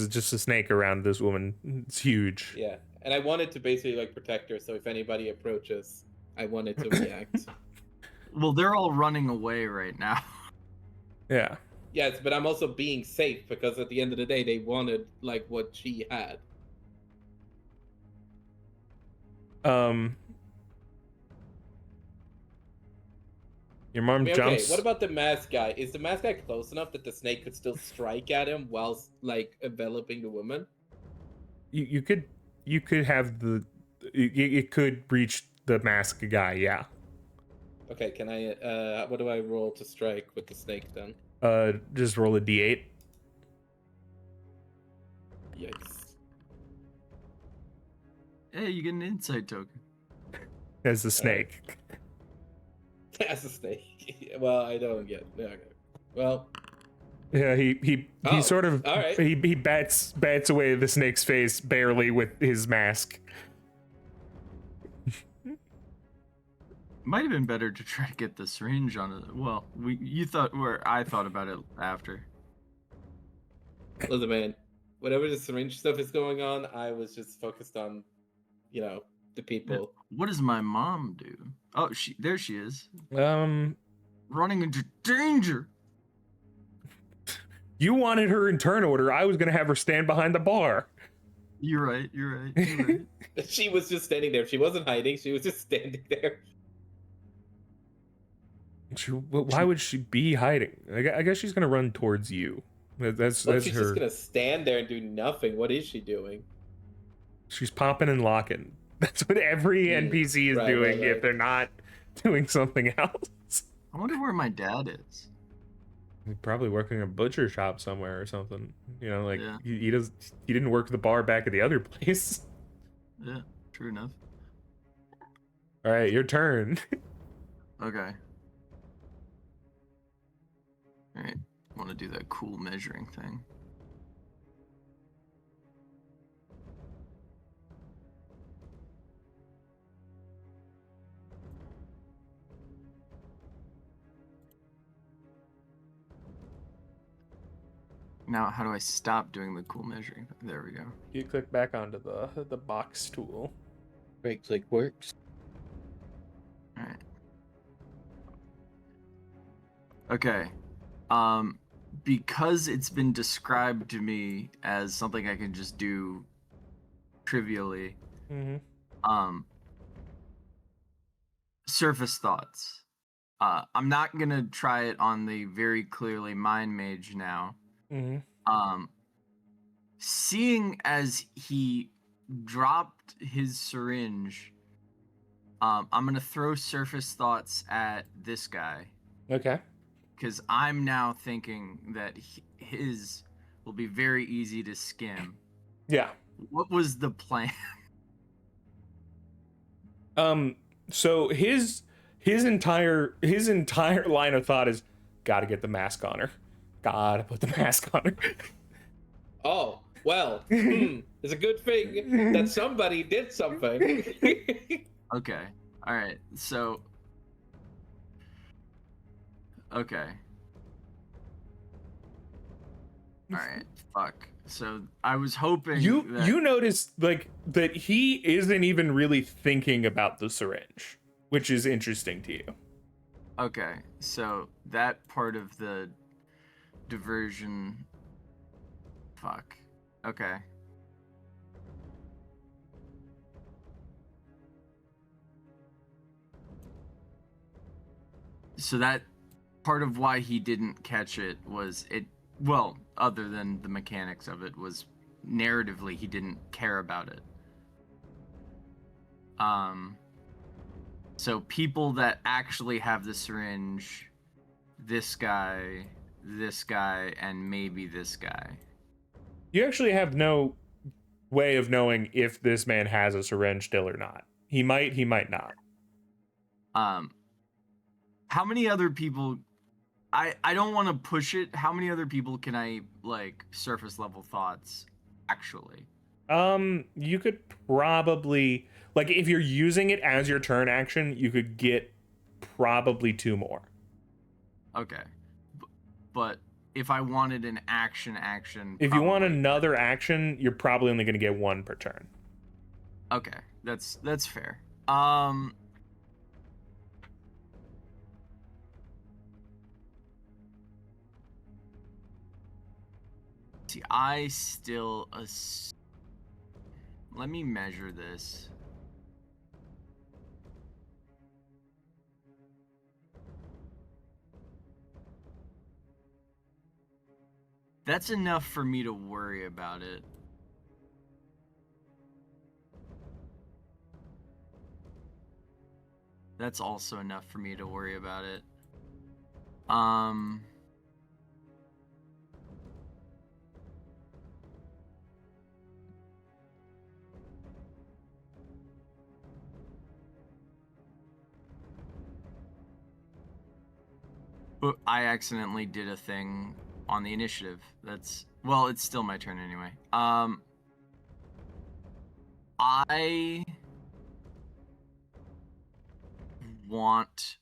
A: just a snake around this woman. It's huge.
C: Yeah, and I wanted to basically like protect her, so if anybody approaches, I wanted to react.
B: well, they're all running away right now.
A: Yeah.
C: Yes, but I'm also being safe, because at the end of the day, they wanted like what she had.
A: Your mom
C: I mean,
A: jumps.
C: okay, what about the mask guy? Is the mask guy close enough that the snake could still strike at him whilst like enveloping the woman?
A: You could have it could reach the mask guy. Yeah.
C: Okay, can I? What do I roll to strike with the snake then?
A: Just roll a d8
C: Yikes!
B: Hey, you get an insight token.
A: as the snake.
C: That's a snake. Well, I don't get. Okay. Well,
A: Yeah, he
C: Oh,
A: sort of
C: all right.
A: he bats away the snake's face barely with his mask.
B: Might have been better to try to get the syringe on it. Well, I thought about it after.
C: listen, man. Whatever the syringe stuff is going on, I was just focused on, the people.
B: What does my mom do? Oh, there she is, running into danger.
A: You wanted her in turn order. I was gonna have her stand behind the bar.
B: You're right. You're right.
C: She was just standing there. She wasn't hiding. She was just standing there.
A: Why would she be hiding? I guess she's gonna run towards you. That's
C: Well, she's
A: her.
C: just gonna stand there and do nothing. What is she doing?
A: She's popping and locking. That's what every NPC is doing
C: right.
A: if they're not doing something else.
B: I wonder where my dad is.
A: He's probably working a butcher shop somewhere or something. Like
B: Yeah.
A: he didn't work the bar back at the other place.
B: Yeah, true enough.
A: All right, your turn.
B: Okay. All right. Want to do that cool measuring thing. Now, how do I stop doing the cool measuring? There we go.
A: You click back onto the box tool.
D: Right click works.
B: All right. Okay. Because it's been described to me as something I can just do trivially,
A: Mm-hmm.
B: surface thoughts. I'm not gonna try it on the very clearly mind mage now.
A: Mm-hmm.
B: Seeing as he dropped his syringe, I'm gonna throw surface thoughts at this guy
A: Okay.
B: because I'm now thinking that his will be very easy to skim.
A: Yeah.
B: What was the plan?
A: So his entire line of thought is gotta get the mask on her. Gotta put the mask on her.
C: Oh, well, it's a good thing that somebody did something.
B: Okay. All right. So. Okay. All right. Fuck. So I was hoping that...
A: You notice like that he isn't even really thinking about the syringe, which is interesting to you.
B: Okay. So that part of the diversion. Fuck. Okay. So that part of why he didn't catch it was it, well, other than the mechanics of it, was narratively he didn't care about it. So people that actually have the syringe, this guy, and maybe this guy.
A: You actually have no way of knowing if this man has a syringe still or not. He might not.
B: How many other people... I don't want to push it. How many other people can I, like, surface level thoughts actually?
A: You could probably, like, if you're using it as your turn action, you could get probably 2 more.
B: Okay. But if I wanted an action,
A: If you want
B: probably...
A: another action, you're probably only going to get 1 per turn.
B: Okay, that's fair. See, I still let me measure this. That's enough for me to worry about it. That's also enough for me to worry about it. But I accidentally did a thing on the initiative. That's... well, it's still my turn anyway. I want...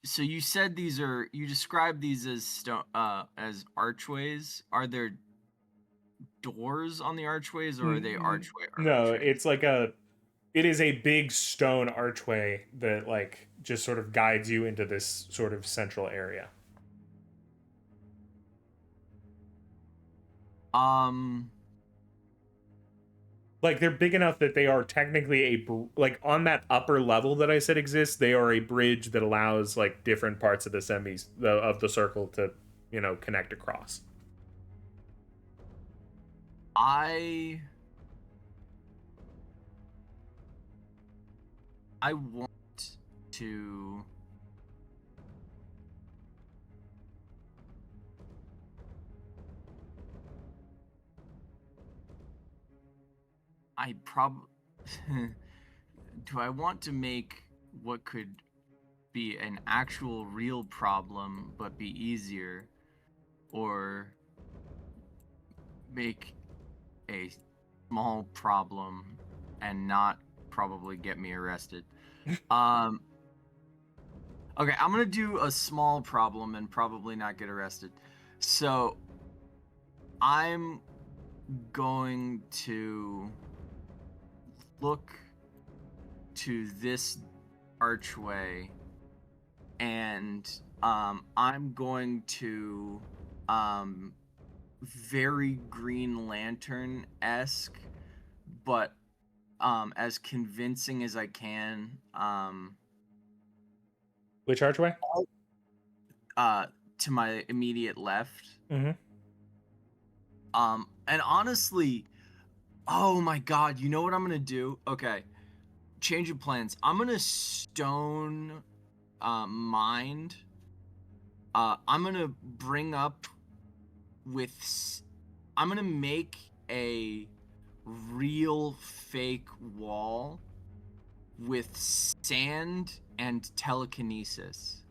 B: So you said these are... you described these as archways. Are there doors on the archways, or are they archways?
A: No, it's like it is a big stone archway that, like, just sort of guides you into this sort of central area. Like, they're big enough that they are technically like, on that upper level that I said exists, they are a bridge that allows, like, different parts of of the circle to, you know, connect across.
B: I want to... do I want to make what could be an actual real problem but be easier, or make a small problem and not probably get me arrested? Okay, I'm gonna do a small problem and probably not get arrested. So I'm going to look to this archway and I'm going to very Green Lantern-esque, but as convincing as I can,
A: Which archway?
B: to my immediate left.
A: Mm-hmm.
B: And honestly, oh my god, you know what I'm gonna do? Okay, change of plans. I'm gonna stone mind. I'm gonna bring up with. I'm gonna make a real fake wall with sand and telekinesis.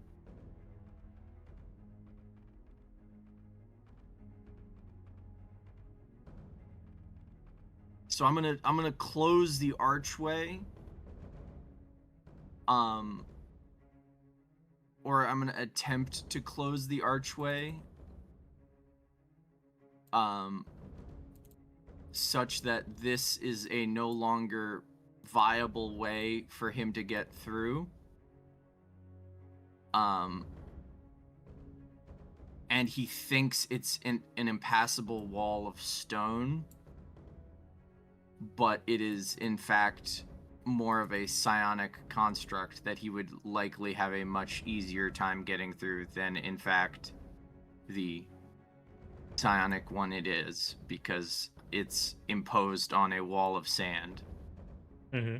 B: So I'm gonna close the archway. Or I'm gonna attempt to close the archway. Such that this is a no longer viable way for him to get through. And he thinks it's an impassable wall of stone, but it is in fact more of a psionic construct that he would likely have a much easier time getting through than in fact the psionic one it is, because it's imposed on a wall of sand.
A: Mm-hmm.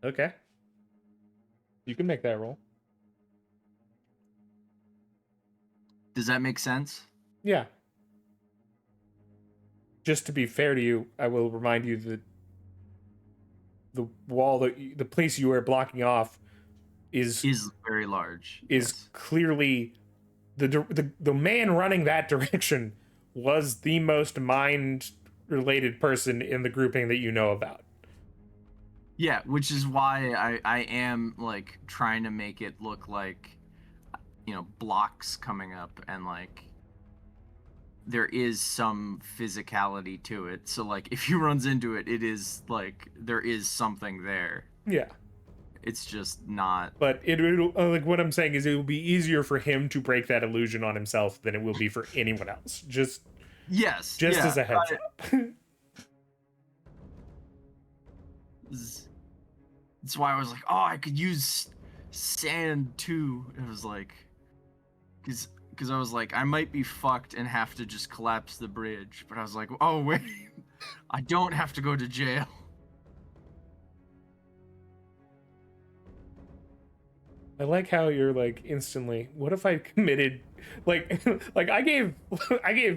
A: Okay. You can make that roll.
B: Does that make sense?
A: Yeah. Just to be fair to you, I will remind you that the wall, the place you are blocking off, is
B: very large.
A: Is clearly the man running that direction was the most mind-related person in the grouping that you know about.
B: Yeah, which is why I am like trying to make it look like, you know, blocks coming up and like there is some physicality to it. So like if he runs into it, it is like there is something there.
A: Yeah.
B: It's just not.
A: But it'll like what I'm saying is it will be easier for him to break that illusion on himself than it will be for anyone else. Just as a heads up.
B: That's why I was like, oh, I could use sand too. It was like, because I was like, I might be fucked and have to just collapse the bridge. But I was like, oh wait, I don't have to go to jail.
A: I like how you're like instantly, what if I committed like I gave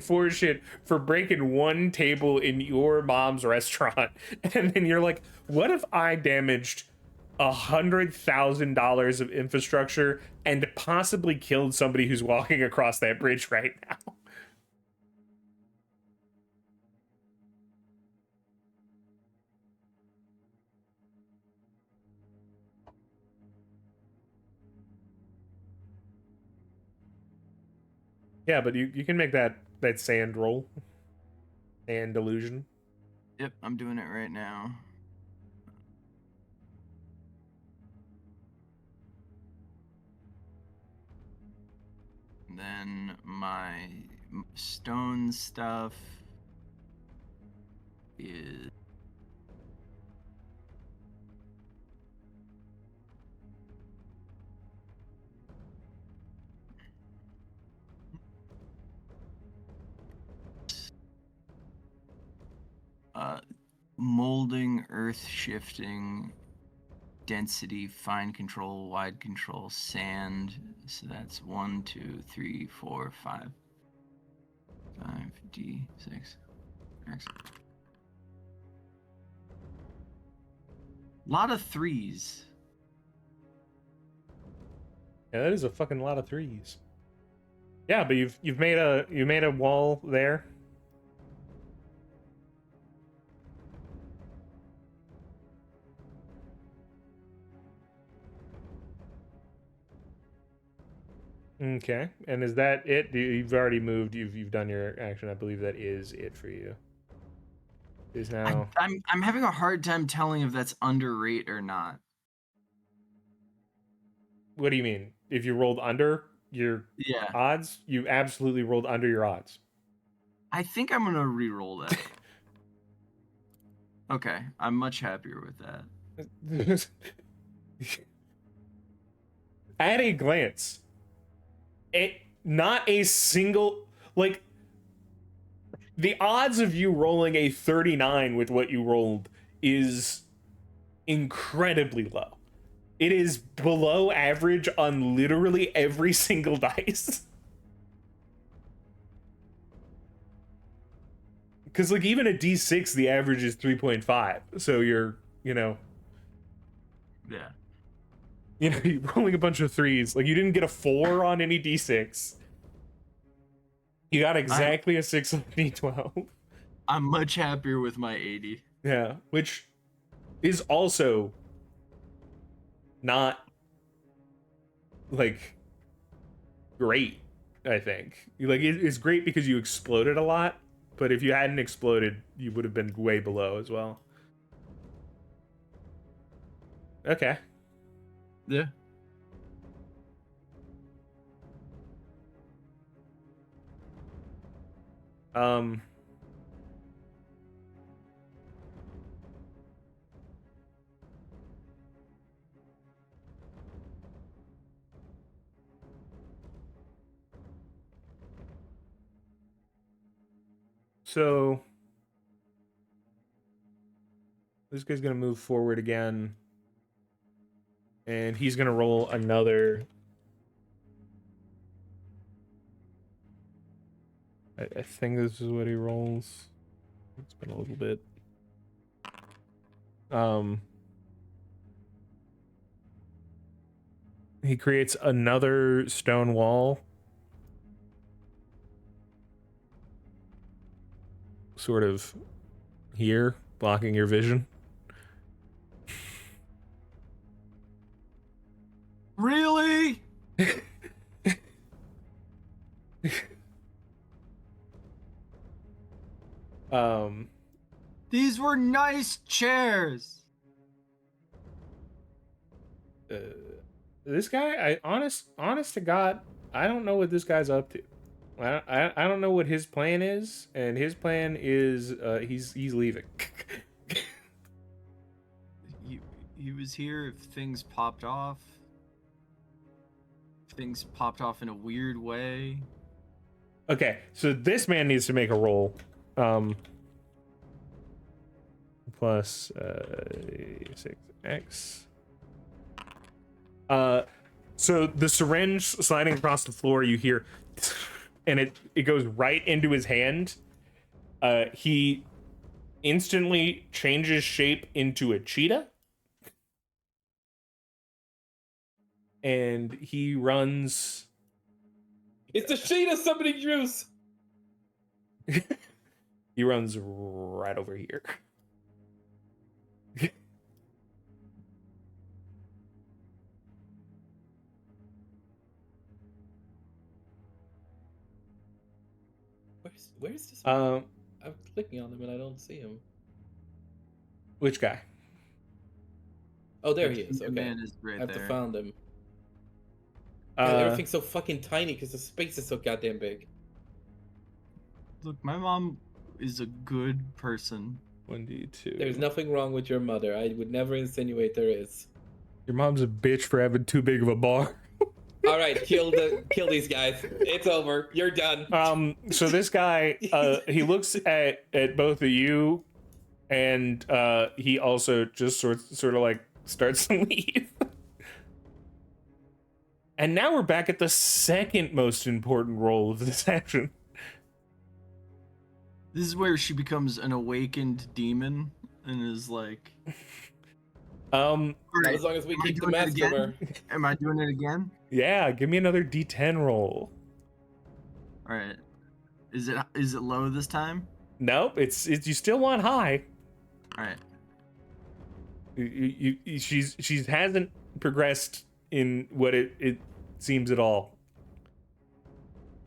A: 4 shit for breaking one table in your mom's restaurant, and then you're like, what if I damaged $100,000 of infrastructure and possibly killed somebody who's walking across that bridge right now? Yeah, but you can make that sand roll. Sand illusion.
B: Yep, I'm doing it right now. Then my stone stuff is molding, earth shifting, density, fine control, wide control, sand. So that's 1, 2, 3, 4, 5, 5d6. Excellent. A lot of 3s.
A: Yeah, that is a fucking lot of 3s. Yeah, but you've made a wall there. Okay, and is that it? You've already moved. You've done your action. I believe that is it for you. is now.
B: I'm having a hard time telling if that's underrate or not.
A: What do you mean? If you rolled under your
B: Yeah,
A: odds, you absolutely rolled under your odds.
B: I think I'm gonna re-roll that. Okay, I'm much happier with that.
A: At a glance, not a single, like, the odds of you rolling a 39 with what you rolled is incredibly low. It is below average on literally every single dice. Because, like, even a D6, the average is 3.5. So you're,
B: Yeah.
A: you're rolling a bunch of threes. Like, you didn't get a 4 on any D6. You got exactly a 6 on D12.
B: I'm much happier with my 80.
A: Yeah, which is also not, like, great, I think. Like, it's great because you exploded a lot, but if you hadn't exploded, you would have been way below as well. Okay.
B: Yeah.
A: Um, so this guy's gonna move forward again, and he's gonna roll another. I think this is what he rolls. It's been a little bit. He creates another stone wall, sort of here, blocking your vision.
B: Really? These were nice chairs.
A: This guy, honest to God, I don't know what this guy's up to. I don't know what his plan is, and his plan is he's leaving.
B: He was here if things popped off. If things popped off in a weird way.
A: Okay, so this man needs to make a roll. Plus 6x. So the syringe sliding across the floor, you hear, and it goes right into his hand. He instantly changes shape into a cheetah, and he runs.
C: It's the cheetah summoning juice.
A: He runs right over here.
C: Where's this?
A: Um,
C: I'm clicking on him and I don't see him.
A: which guy?
C: Oh, there he is.
B: The
C: Okay,
B: man is right
C: I have
B: there.
C: to find him. God, everything's so fucking tiny because the space is so goddamn big.
B: Look, my mom is a good person.
A: 1d2.
C: There's nothing wrong with your mother. I would never insinuate there is.
A: Your mom's a bitch for having too big of a bar.
C: All right, kill these guys. It's over. You're done.
A: So this guy, he looks at both of you, and he also just sort of like starts to leave. And now we're back at the second most important role of this action.
B: This is where she becomes an awakened demon and is like,
C: As long as we
B: Am I
C: keep the
B: doing it
C: mask from her.
B: again? Am I doing it again?
A: Yeah, give me another D10 roll.
B: All right. Is it low this time?
A: Nope, it's you still want high.
B: All right.
A: She's hasn't progressed in what it seems at all.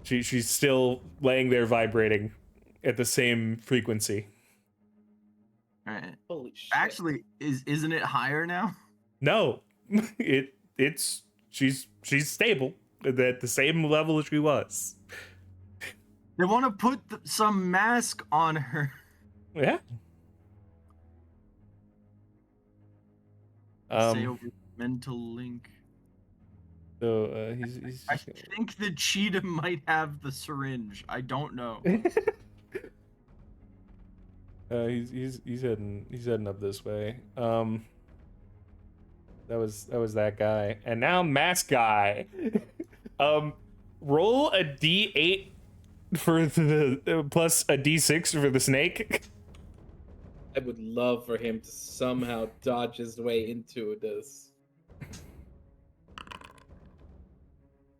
A: She's still laying there vibrating at the same frequency.
B: All right.
C: Holy shit.
B: Actually, isn't it higher now?
A: No, she's stable at the same level as she was.
B: They want to put some mask on her.
A: Yeah.
B: Say over mental link.
A: So he's
B: I think the cheetah might have the syringe. I don't know.
A: he's heading up this way. That was that guy, and now mask guy. Roll a D8 for the plus a D6 for the snake.
C: I would love for him to somehow dodge his way into this.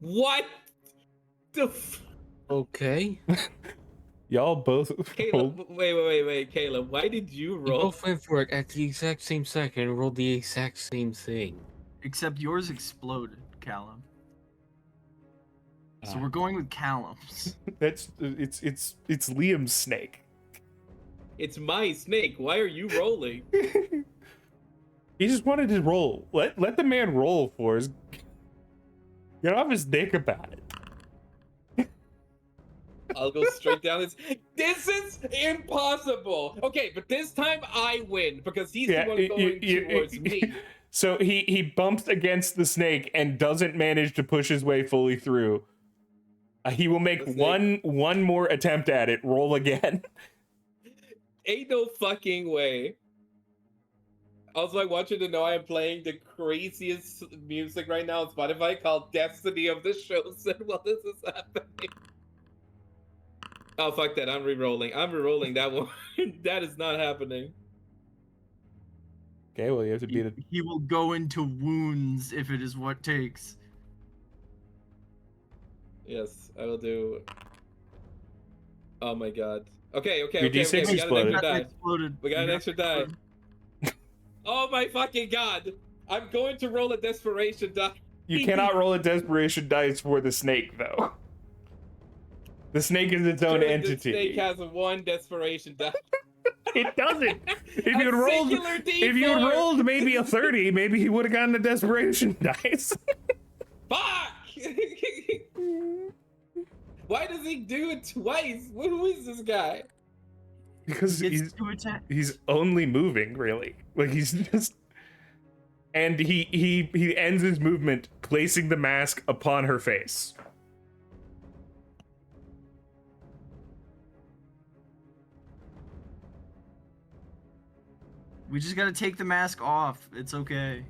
C: What the
D: Okay.
A: Y'all both
C: Caleb, wait, Caleb, why did you
D: We
C: roll?
D: both went for it at the exact same second and rolled the exact same thing.
B: Except yours exploded, Callum. So
D: Ah.
B: we're going with Callum's.
A: That's it's Liam's snake.
C: It's my snake. Why are you rolling?
A: He just wanted to roll. Let the man roll for us. Get off his dick about it.
C: I'll go straight down this. This is impossible. Okay, but this time I win because he's the one going towards me.
A: So he bumps against the snake and doesn't manage to push his way fully through. He will make
C: The snake-
A: one more attempt at it. Roll again.
C: Ain't no fucking way. Also, I want you to know I am playing the craziest music right now on Spotify called Destiny of the Chosen while this is happening. Oh, fuck that. I'm re-rolling. I'm re-rolling that one. That is not happening.
A: Okay, well you have to beat it.
B: He will go into wounds if it is what takes.
C: Yes, I will do. Oh my god. Okay.
A: Your
C: We
A: D6
C: got an
A: exploded.
C: extra die.
B: Exploded.
C: We got an
B: You
C: extra
B: got
C: die.
B: exploded.
C: Oh my fucking god! I'm going to roll a desperation die.
A: You cannot roll a desperation dice for the snake though. The snake is its own
C: Sure,
A: entity.
C: The snake has one desperation die.
A: It doesn't. If
C: A
A: you had rolled,
C: singular
A: if you had
C: D4.
A: rolled maybe a 30, maybe he would have gotten a desperation dice.
C: Fuck! Why does he do it twice? Who is this guy?
A: Because
B: Gets
A: he's
B: to attack.
A: he's only moving really. Like he's just, and he ends his movement placing the mask upon her face.
B: We just gotta take the mask off. It's okay.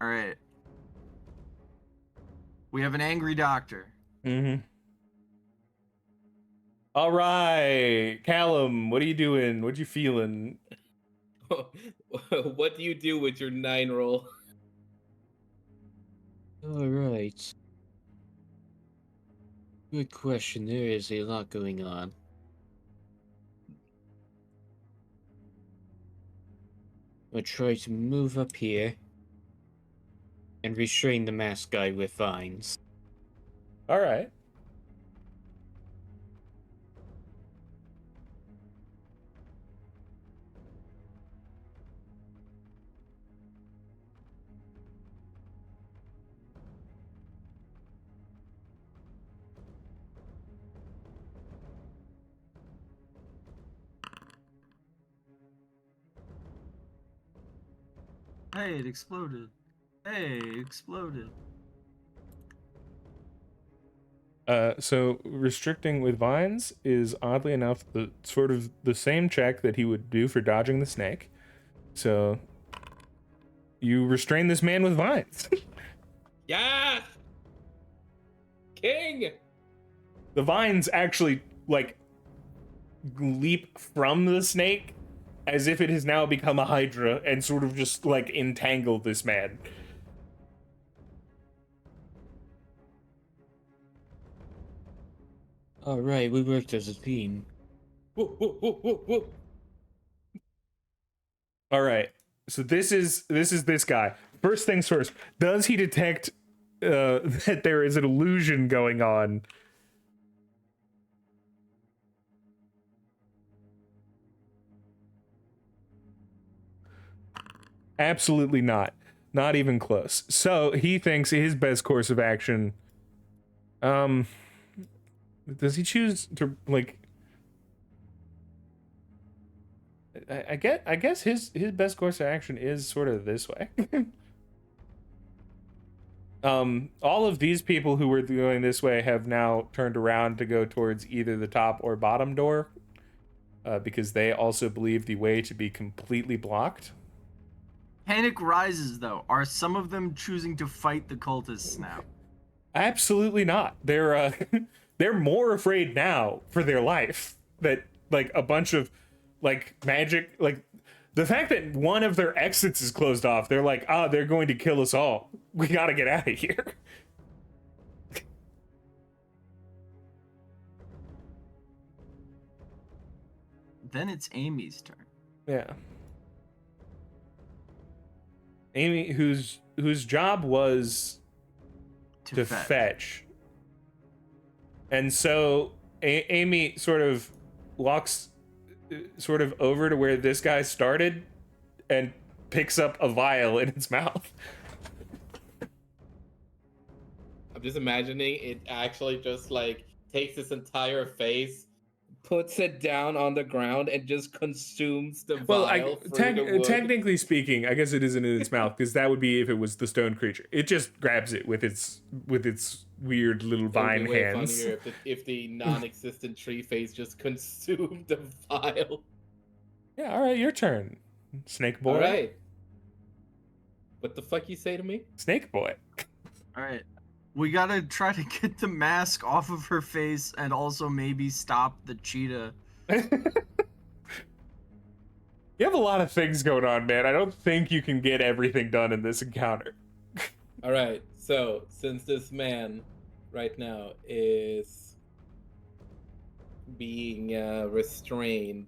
B: All right. We have an angry doctor.
A: Mm-hmm. All right, Callum, what are you doing? What you feeling?
C: What do you do with your 9 roll?
D: Alright. Good question. There is a lot going on. I'll try to move up here and restrain the mask guy with vines.
A: All right.
B: Hey, it exploded. Hey, it exploded.
A: So restricting with vines is oddly enough the sort of the same check that he would do for dodging the snake. So you restrain this man with vines.
C: Yes! King!
A: The vines actually like leap from the snake as if it has now become a hydra and sort of just like entangle this man.
D: Alright, we worked as a team.
C: Whoop, whoop, whoop, whoop, whoop.
A: All right. So this is this guy. First things first. Does he detect that there is an illusion going on Absolutely not. Not even close. So he thinks his best course of action. Does he choose to like? I guess his best course of action is sort of this way. All of these people who were going this way have now turned around to go towards either the top or bottom door, because they also believe the way to be completely blocked.
B: Panic rises, though. Are some of them choosing to fight the cultists now?
A: Absolutely not. They're they're more afraid now for their life that like a bunch of like magic, like the fact that one of their exits is closed off. They're like, they're going to kill us all. We gotta get out of here.
B: Then it's Amy's turn.
A: Yeah. Amy, whose job was to fetch. And so Amy sort of walks sort of over to where this guy started and picks up a vial in its mouth.
C: I'm just imagining it actually just like takes its entire face, puts it down on the ground, and just consumes the vial through the wood.
A: Technically speaking, I guess it isn't in its mouth, because that would be if it was the stone creature. It just grabs it with its weird little vine hands.
C: If the non-existent tree face just consumed the vial.
A: Yeah, all right, your turn, Snake Boy.
C: All right. What the fuck you say to me?
A: Snake Boy.
B: All right. We gotta try to get the mask off of her face and also maybe stop the cheetah.
A: You have a lot of things going on, man. I don't think you can get everything done in this encounter.
C: All right. So, since this man right now is being restrained,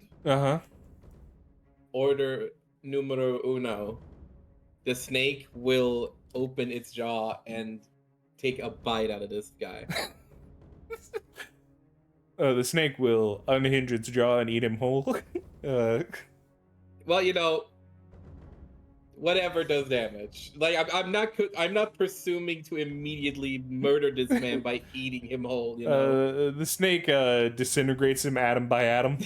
C: order numero uno, the snake will open its jaw and take a bite out of this guy.
A: The snake will unhinge its jaw and eat him whole.
C: Well, you know, whatever does damage. Like I'm not presuming to immediately murder this man by eating him whole. You know,
A: the snake disintegrates him atom by atom.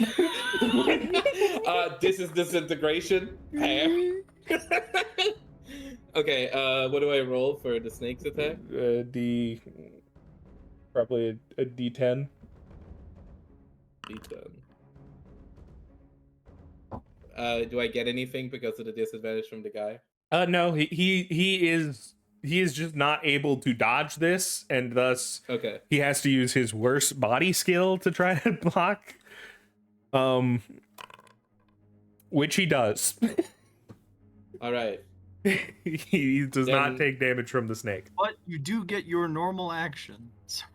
C: This is disintegration. Okay, what do I roll for the snake's attack?
A: Probably a D10.
C: D10. Do I get anything because of the disadvantage from the guy?
A: No, he is just not able to dodge this, and thus he has to use his worst body skill to try to block. Which he does.
C: All right.
A: He does not take damage from the snake.
B: But you do get your normal action. So.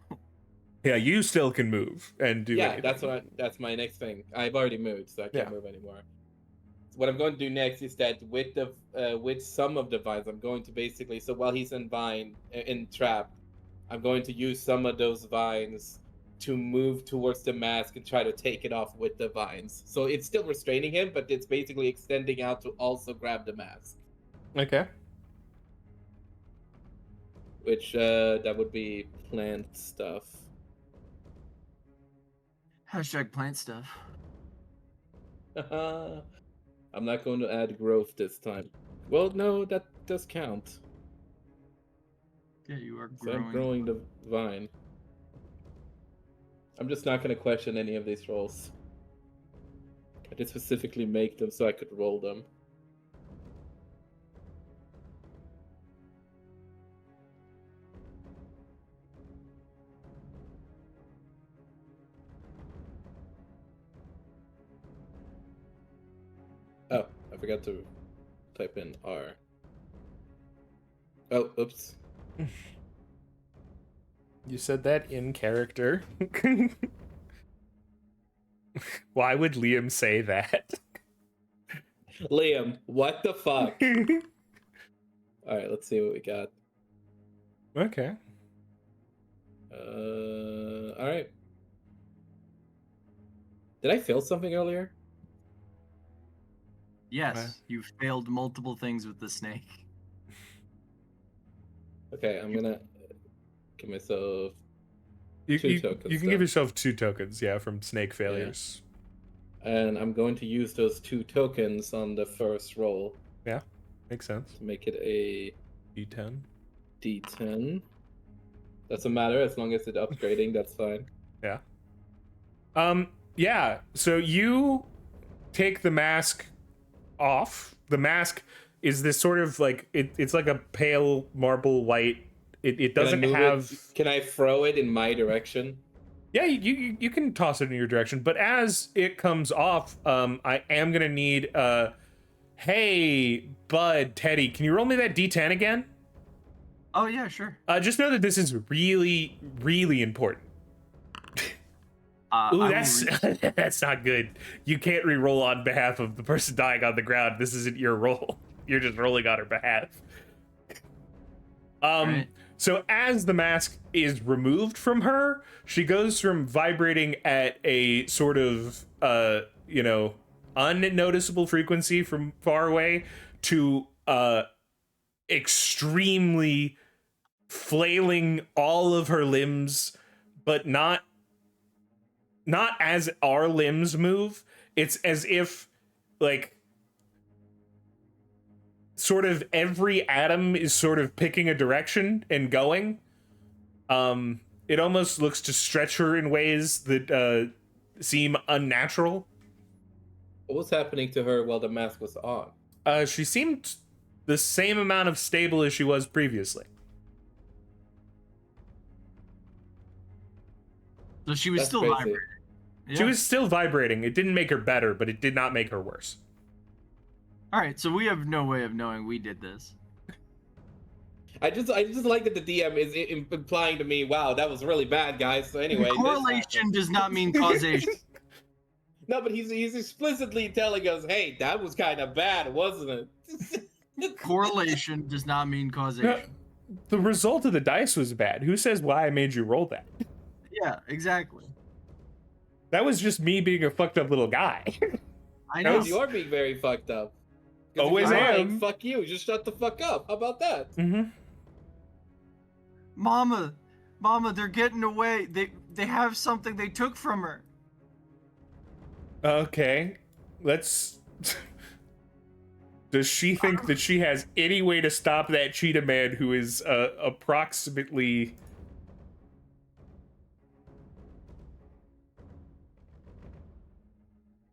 A: Yeah, you still can move and do anything.
C: That's my next thing. I've already moved, so I can't move anymore. So what I'm going to do next is that with some of the vines, I'm going to basically, so while he's in trap, I'm going to use some of those vines to move towards the mask and try to take it off with the vines. So it's still restraining him, but it's basically extending out to also grab the mask.
A: Okay.
C: Which that would be plant stuff.
B: Hashtag plant stuff.
C: I'm not going to add growth this time. Well, no, that does count.
B: Yeah, you are growing.
C: So I'm growing the vine. I'm just not going to question any of these rolls. I did specifically make them so I could roll them. Oh, I forgot to type in R. Oh, oops.
A: You said that in character. Why would Liam say that?
C: Liam, what the fuck? Alright, let's see what we got.
A: Okay.
C: Alright. Did I fail something earlier?
B: Yes, you failed multiple things with the snake.
C: Okay, I'm gonna give myself
A: You,
C: two
A: you,
C: tokens.
A: you can
C: then.
A: give yourself 2 tokens, yeah, from snake failures.
C: And I'm going to use those 2 tokens on the first roll
A: Makes sense.
C: to make it a
A: D10.
C: D10. Doesn't matter as long as it's upgrading. That's fine.
A: Yeah, so you take the mask off. The mask is this sort of like it's like a pale marble white. It
C: Can I
A: doesn't
C: move
A: have
C: it? Can I throw it in my direction?
A: Yeah, you can toss it in your direction, but as it comes off, I am gonna need hey bud Teddy, can you roll me that D10 again?
B: Oh yeah, sure.
A: Just know that this is really, really important. Ooh,
B: I will
A: that's that's not good. You can't re-roll on behalf of the person dying on the ground. This isn't your roll. You're just rolling on her behalf.
B: Right.
A: So as the mask is removed from her, she goes from vibrating at a sort of unnoticeable frequency from far away to extremely flailing all of her limbs, but not as our limbs move. It's as if like sort of every atom is sort of picking a direction and going. It almost looks to stretch her in ways that seem unnatural.
C: What was happening to her while the mask was on?
A: She seemed the same amount of stable as she was previously.
B: So she was
C: That's
B: still
C: crazy.
B: vibrating.
A: She
B: Yeah.
A: was still vibrating. It didn't make her better, but it did not make her worse.
B: All right, so we have no way of knowing we did this.
C: I just like that the DM is implying to me, "Wow, that was really bad, guys." So anyway, this
B: Correlation
C: happened.
B: does not mean causation.
C: No, but he's explicitly telling us, "Hey, that was kind of bad, wasn't it?"
B: Correlation does not mean causation.
A: The result of the dice was bad. Who says why I made you roll that?
B: Yeah, exactly.
A: That was just me being a fucked up little guy.
B: I
A: That
B: know.
A: was-
C: You are being very fucked up. 'Cause if
A: Always
C: you're lying,
A: am.
C: Fuck you. Just shut the fuck up. How about that?
A: Mm-hmm.
B: Mama, they're getting away. They have something they took from her.
A: Okay, let's. Does she think that she has any way to stop that cheetah man who is approximately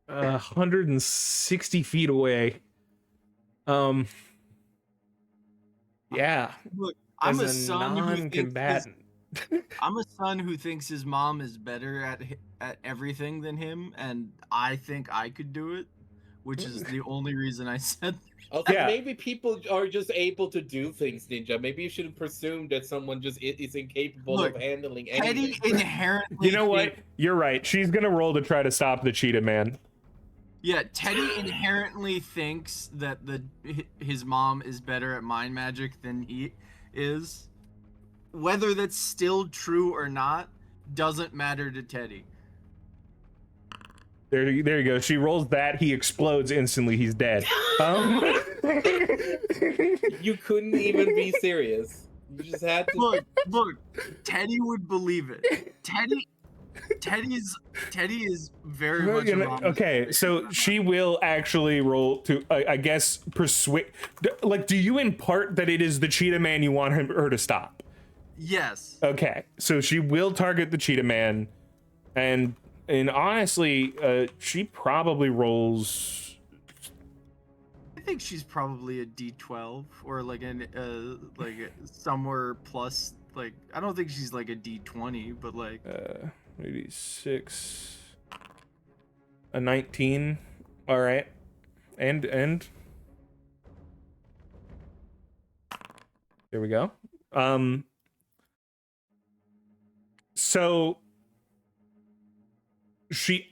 A: 160 feet away? Yeah,
B: Look, I'm
A: as
B: a son who thinks
A: non-combatant.
B: I'm a son who thinks his mom is better at everything than him, and I think I could do it, which is the only reason I said.
C: Also,
A: Yeah.
C: maybe people are just able to do things, Ninja. Maybe you shouldn't presume that someone just is incapable
B: Look,
C: of handling
B: Teddy
C: anything.
B: inherently.
A: You know what?
B: think-
A: You're right. She's gonna roll to try to stop the cheetah man.
B: Yeah, Teddy inherently thinks that his mom is better at mind magic than he is. Whether that's still true or not doesn't matter to Teddy.
A: There you go. She rolls that. He explodes instantly. He's dead.
C: You couldn't even be serious. You just had to.
B: Look, Teddy would believe it. Teddy is very much a mom.
A: Okay, so she will actually roll to, I guess, persuade. Like, do you impart that it is the cheetah man you want her to stop?
B: Yes.
A: Okay, so she will target the cheetah man, and honestly, she probably rolls.
B: I think she's probably a D12 or like somewhere plus. Like, I don't think she's like a D20, but like.
A: Maybe 6, a 19. All right, and there we go. So she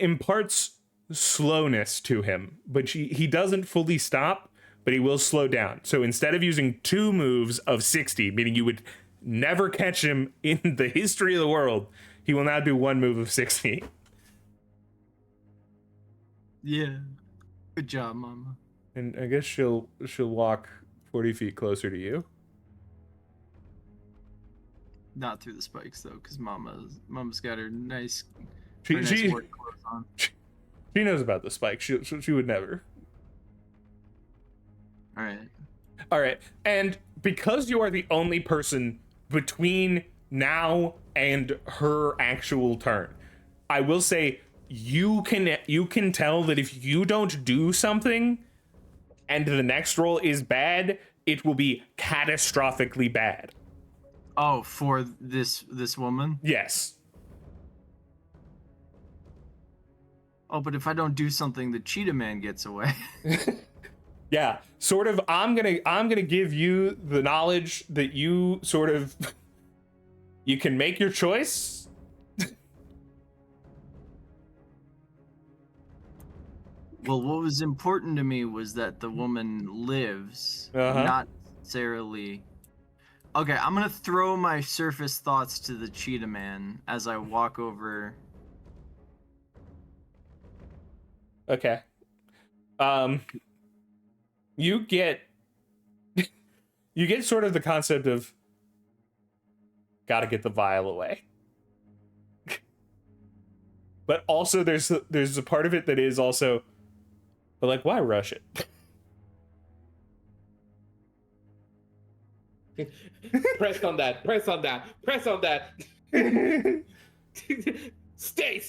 A: imparts slowness to him, but he doesn't fully stop, but he will slow down. So instead of using 2 moves of 60, meaning you would never catch him in the history of the world, he will now do 1 move of 60.
B: Yeah. Good job, Mama.
A: And I guess she'll walk 40 feet closer to you.
B: Not through the spikes though, because Mama's got her nice
A: She
B: work clothes on.
A: she knows about the spike. She would never.
B: All right.
A: All right, and because you are the only person between now and her actual turn, I will say you can tell that if you don't do something and the next roll is bad, it will be catastrophically bad.
B: Oh, for this woman?
A: Yes.
B: Oh, but if I don't do something, the cheetah man gets away.
A: Yeah, sort of. I'm gonna give you the knowledge that you sort of you can make your choice.
B: Well, what was important to me was that the woman lives,
A: Uh-huh.
B: not necessarily. Okay, I'm gonna throw my surface thoughts to the cheetah man as I walk over.
A: Okay. You get sort of the concept of gotta get the vial away. But also there's a part of it that is also, but like, why rush it?
C: Press on that. Press on that. Press on that. Stay.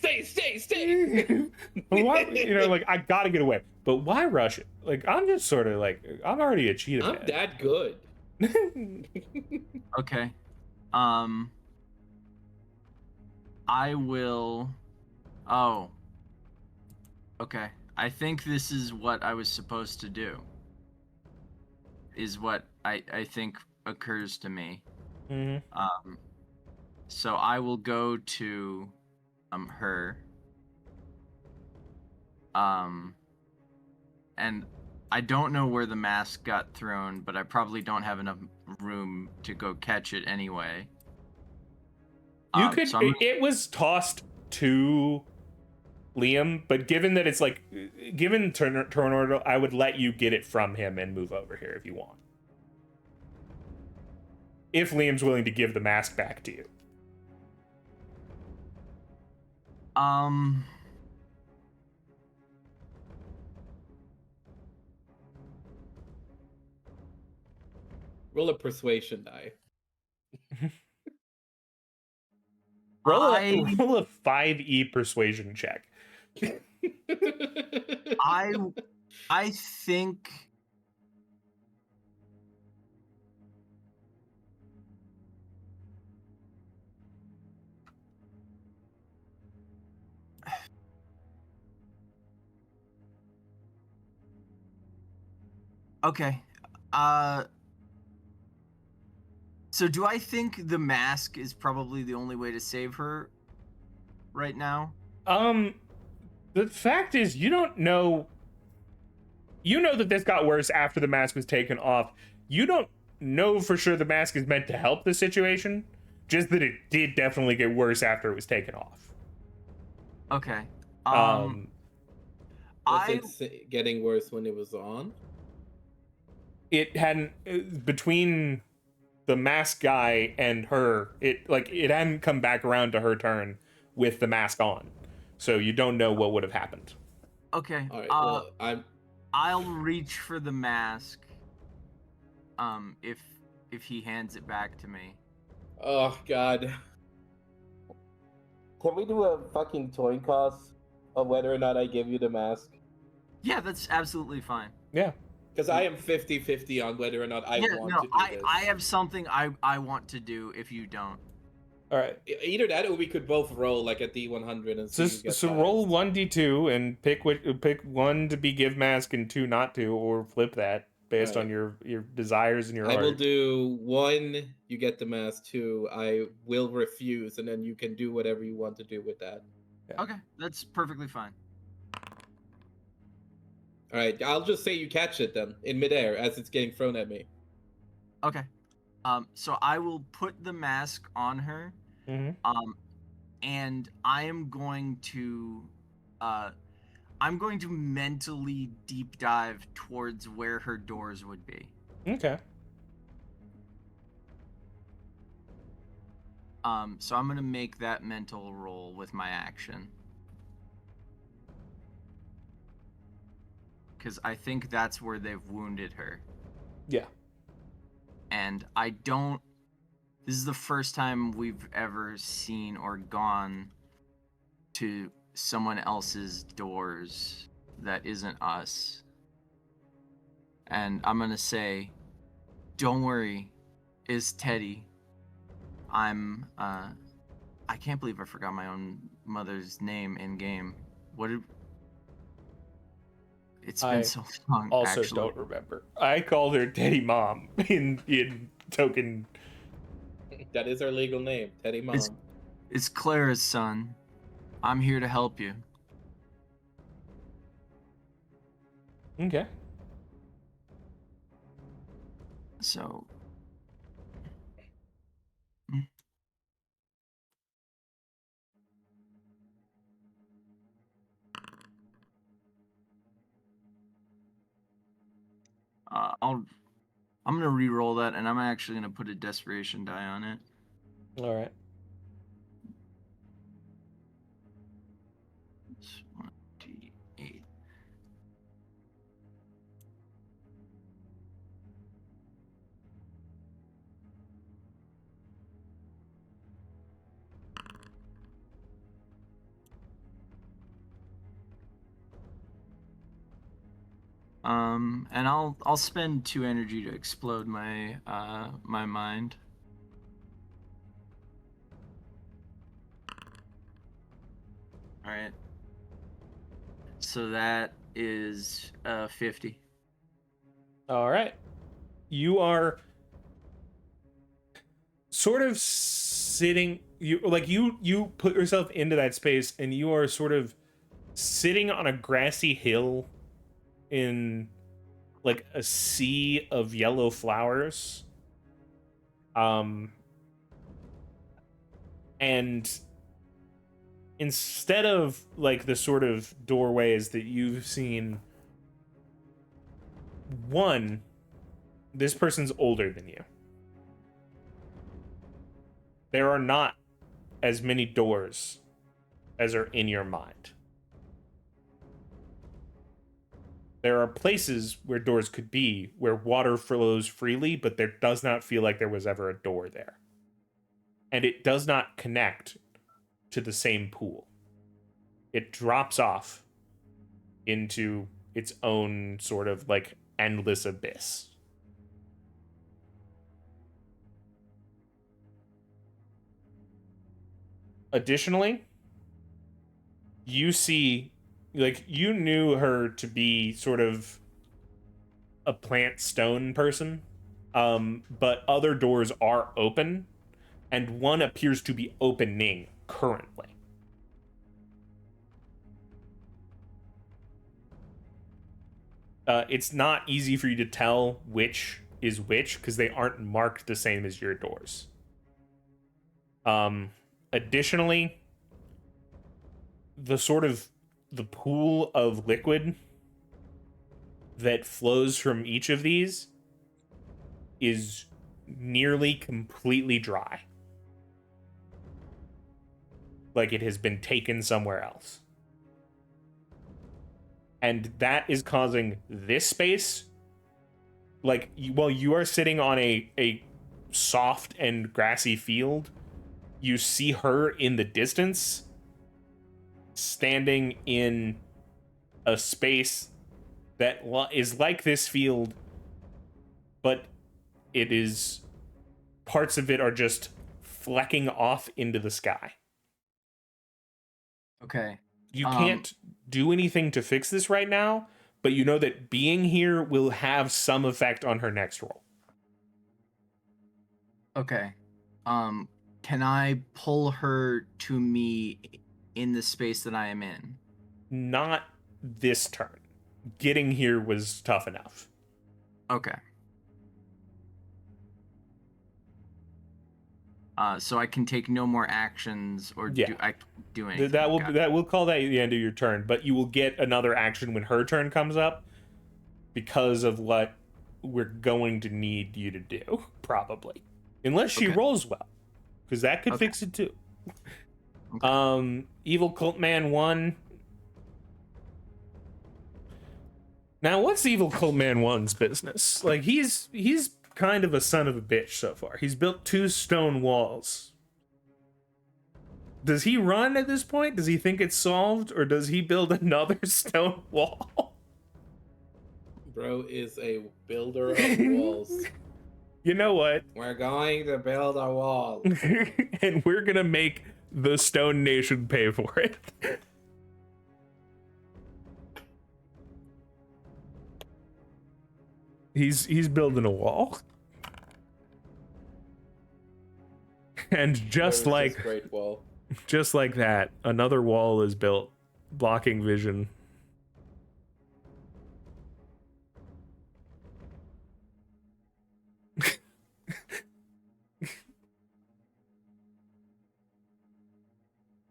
A: Why, like, I gotta get away, but why rush it? Like, I'm just sort of like, I'm already a cheetah
C: I'm
A: man.
C: that good.
B: Okay. I will. Oh. Okay. I think this is what I was supposed to do. Is what I think occurs to me.
A: Mm-hmm.
B: So I will go to her. And I don't know where the mask got thrown, but I probably don't have enough room to go catch it anyway.
A: You could.
B: So
A: It was tossed to Liam, but given that it's like, given turn order, I would let you get it from him and move over here if you want. If Liam's willing to give the mask back to you.
C: Roll a persuasion die.
A: Roll a 5e persuasion check.
B: I think okay. So do I think the mask is probably the only way to save her right now?
A: The fact is, you don't know. You know that this got worse after the mask was taken off. You don't know for sure the mask is meant to help the situation, just that it did definitely get worse after it was taken off.
B: Okay.
C: Was it getting worse when it was on?
A: It hadn't, between the mask guy and her, it hadn't come back around to her turn with the mask on, so you don't know what would have happened.
B: Okay.
C: All right. Well,
B: I'll reach for the mask. If he hands it back to me.
C: Oh God. Can we do a fucking coin toss of whether or not I give you the mask?
B: Yeah, that's absolutely fine.
A: Yeah.
C: Because I am 50-50 on whether or not I want to do this.
B: I have something I want to do if you don't.
A: All right.
C: Either that, or we could both roll like a D100 and see who gets
A: So roll 1d2 and pick one to be give mask and 2 not to, or flip that based on your desires and your heart.
C: I will do 1. You get the mask. 2. I will refuse, and then you can do whatever you want to do with that.
A: Yeah.
B: Okay, that's perfectly fine.
C: All right, I'll just say you catch it then in midair as it's getting thrown at me.
B: Okay. So I will put the mask on her.
A: Mm-hmm.
B: And I am going to I'm going to mentally deep dive towards where her doors would be.
A: Okay.
B: So I'm gonna make that mental roll with my action. Because I think that's where they've wounded her.
A: Yeah.
B: And I don't... This is the first time we've ever seen or gone to someone else's doors that isn't us. And I'm gonna say, don't worry, is Teddy. I can't believe I forgot my own mother's name in game. It's been so long,
A: Also
B: actually.
A: don't remember. I called her Teddy Mom in token.
C: That is her legal name, Teddy Mom.
B: It's Clara's son. I'm here to help you.
A: Okay.
B: So... I'm gonna re-roll that, and I'm actually gonna put a desperation die on it.
A: All right.
B: It's 1d8. And I'll spend 2 energy to explode my my mind. All right. So that is 50.
A: All right. You are sort of sitting. You put yourself into that space, and you are sort of sitting on a grassy hill in like a sea of yellow flowers. And instead of like the sort of doorways that you've seen, one, this person's older than you. There are not as many doors as are in your mind. There are places where doors could be, where water flows freely, but there does not feel like there was ever a door there. And it does not connect to the same pool. It drops off into its own sort of like endless abyss. Additionally, you see, like, you knew her to be sort of a plant stone person, but other doors are open, and one appears to be opening currently. It's not easy for you to tell which is which because they aren't marked the same as your doors. Additionally, the pool of liquid that flows from each of these is nearly completely dry. Like it has been taken somewhere else. And that is causing this space, like, while you are sitting on a soft and grassy field, you see her in the distance, standing in a space that is like this field, but it is, parts of it are just flecking off into the sky.
B: Okay.
A: You can't do anything to fix this right now, but you know that being here will have some effect on her next roll.
B: Okay. Can I pull her to me in the space that I am in?
A: Not this turn. Getting here was tough enough.
B: Okay. So I can take no more actions or
A: Yeah.
B: do anything.
A: That will call that the end of your turn, but you will get another action when her turn comes up because of what we're going to need you to do, probably. Unless she rolls well, because that could fix it too. Okay. Evil Cult Man 1. Now, what's Evil Cult Man 1's business? Like, he's kind of a son of a bitch so far. He's built 2 stone walls. Does he run at this point? Does he think it's solved? Or does he build another stone wall?
C: Bro is a builder of walls.
A: You know what?
C: We're going to build a wall.
A: And we're gonna make the Stone Nation pay for it. He's building a wall. And just like
C: great wall.
A: Just like that, another wall is built, blocking vision.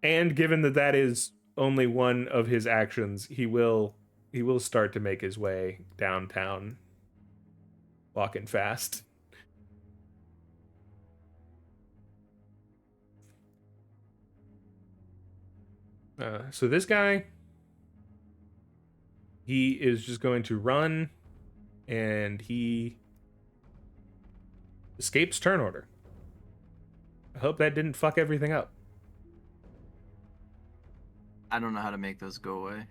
A: And given that that is only one of his actions, he will start to make his way downtown, walking fast. So this guy, he is just going to run, and he escapes turn order. I hope that didn't fuck everything up.
B: I don't know how to make those go away.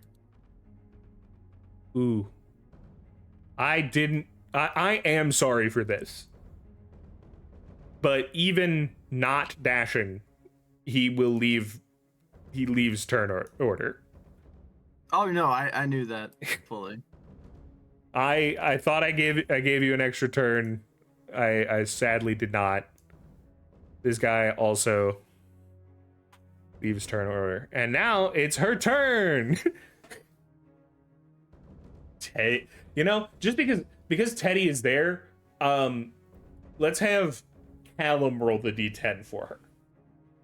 A: Ooh. I am sorry for this. But even not dashing, he leaves turn order.
B: Oh no, I knew that fully.
A: I thought I gave you an extra turn. I sadly did not. This guy also leaves turn order. And now it's her turn. You know, just because Teddy is there, let's have Callum roll the D10 for her.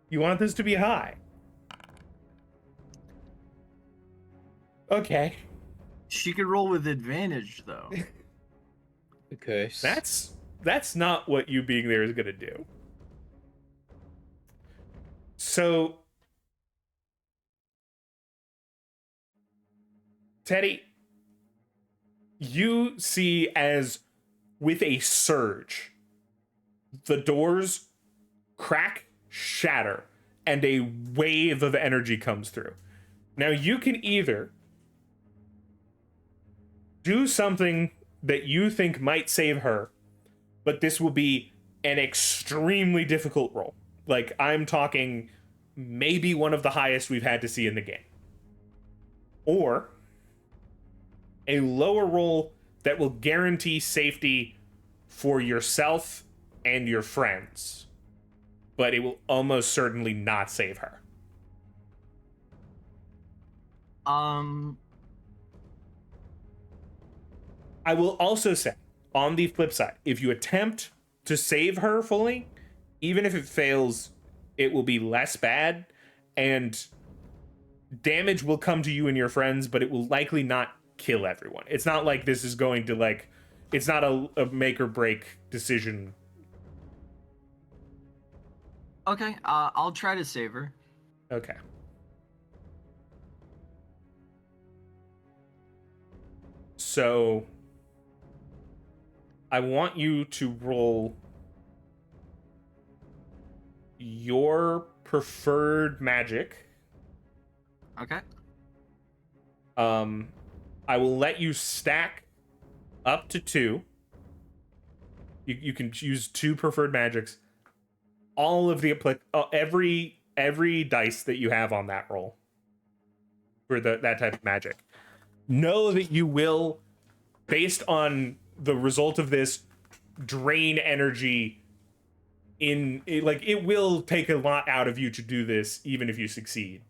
A: You want this to be high. Okay.
B: She could roll with advantage though.
C: Okay.
A: That's not what you being there is gonna do. So Teddy, you see as with a surge, the doors crack, shatter, and a wave of energy comes through. Now you can either do something that you think might save her, but this will be an extremely difficult roll. Like, I'm talking maybe one of the highest we've had to see in the game. Or a lower roll that will guarantee safety for yourself and your friends, but it will almost certainly not save her. I will also say, on the flip side, if you attempt to save her fully, even if it fails, it will be less bad, and damage will come to you and your friends, but it will likely not kill everyone. It's not like this is going to, like, it's not a make or break decision.
B: Okay, I'll try to save her.
A: Okay. So I want you to roll your preferred magic.
B: Okay.
A: I will let you stack up to 2. You can use 2 preferred magics. All of the every dice that you have on that roll for that type of magic. Know that you will, based on the result of this, drain energy it will take a lot out of you to do this, even if you succeed.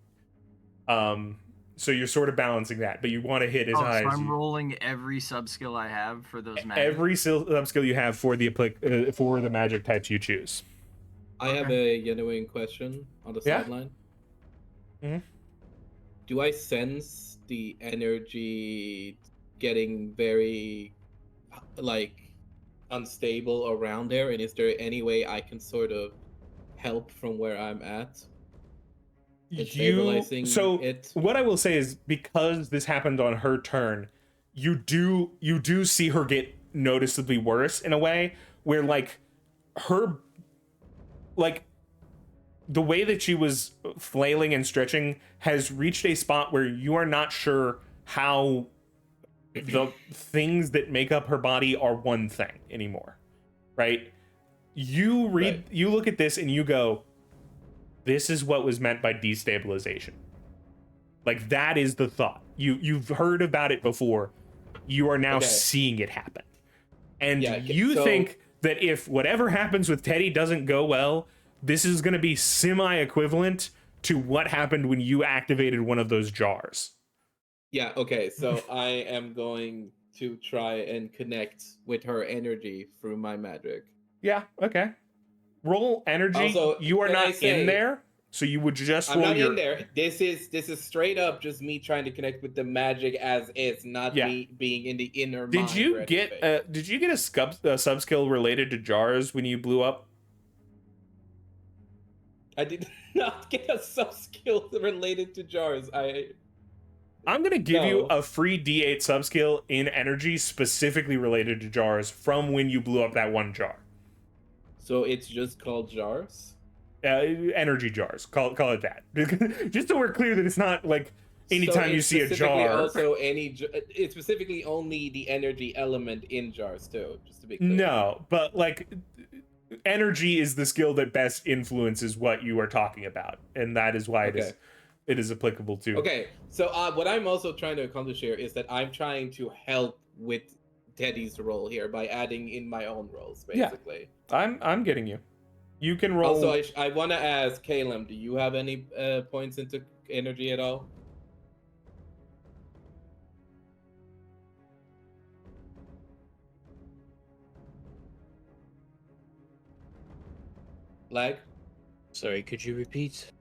A: So you're sort of balancing that, but you want to hit as high as
B: I'm
A: you...
B: rolling every sub-skill I have for those magic?
A: Every sub-skill you have for the magic types you choose.
C: I have a genuine question on the
A: Yeah.
C: sideline.
A: Mhm.
C: Do I sense the energy getting very like unstable around there? And is there any way I can sort of help from where I'm at in stabilizing
A: So
C: it?
A: what I will say is, because this happened on her turn, you do see her get noticeably worse in a way where like her like the way that she was flailing and stretching has reached a spot where you are not sure how the things that make up her body are one thing anymore, right? You read,
C: Right.
A: you look at this and you go, this is what was meant by destabilization. Like, that is the thought. You've heard about it before. You are now
C: Okay.
A: seeing it happen. And
C: Yeah,
A: you
C: so-
A: think that if whatever happens with Teddy doesn't go well, this is going to be semi-equivalent to what happened when you activated one of those jars.
C: Yeah, okay, so I am going to try and connect with her energy through my magic.
A: Yeah, okay. Roll energy.
C: Also,
A: You are
C: can I
A: not
C: say-
A: in there, so you would just
C: I'm
A: roll
C: not
A: your...
C: in there. This is straight up just me trying to connect with the magic as is, not
A: Yeah.
C: me being in the inner
A: Did
C: mind.
A: you
C: or
A: get
C: anything.
A: did you get a sub skill related to jars when you blew up?
C: I did not get a sub skill related to jars.
A: I'm gonna give you
C: No.
A: a free D8 sub skill in energy specifically related to jars from when you blew up that one jar.
C: So it's just called jars.
A: Energy jars. Call it that. Just so we're clear that it's not like anytime
C: So
A: you
C: it's
A: see a
C: specifically
A: jar.
C: Also, it's specifically only the energy element in jars too. Just to be clear.
A: No, but like energy is the skill that best influences what you are talking about, and that is why
C: Okay.
A: it is applicable to.
C: Okay, so what I'm also trying to accomplish here is that I'm trying to help with Teddy's role here by adding in my own roles,
A: Yeah.
C: basically.
A: I'm getting you. You can roll.
C: Also, I want to ask Caleb, do you have any points into energy at all? Lag?
D: Sorry, could you repeat?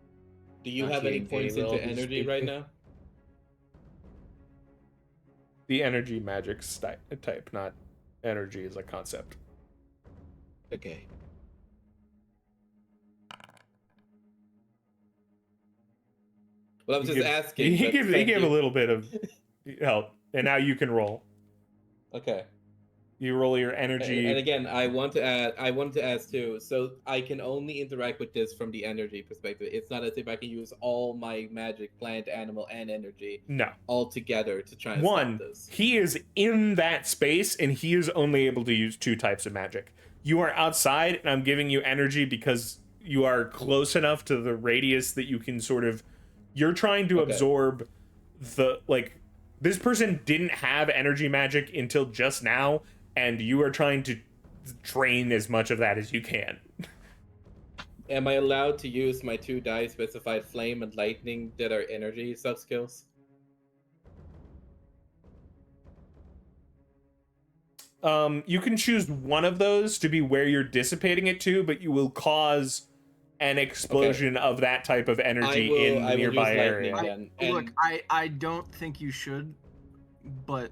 C: Do you
D: Not
C: have any
D: hearing very
C: points
D: well,
C: into
D: who's
C: energy right
D: speaking?
C: now?
A: The energy magic type, not energy as a concept.
D: Okay.
C: Well, I was just asking.
A: He
C: but
A: gave
C: thank
A: a
C: you.
A: little bit of help, and now you can roll.
C: Okay.
A: You roll your energy.
C: And again, I want to ask too. So I can only interact with this from the energy perspective. It's not as if I can use all my magic, plant, animal, and energy
A: No.
C: all together to try and
A: One,
C: stop this.
A: he is in that space, and he is only able to use 2 types of magic. You are outside, and I'm giving you energy because you are close enough to the radius that you can sort of... You're trying to
C: Okay.
A: absorb the... Like, this person didn't have energy magic until just now, and you are trying to drain as much of that as you can.
C: Am I allowed to use my 2 die specified flame and lightning that are energy sub skills?
A: You can choose one of those to be where you're dissipating it to, but you will cause an explosion of that type of energy in the
C: I will
A: nearby
C: use
A: area.
C: lightning then.
B: Look, I don't think you should, but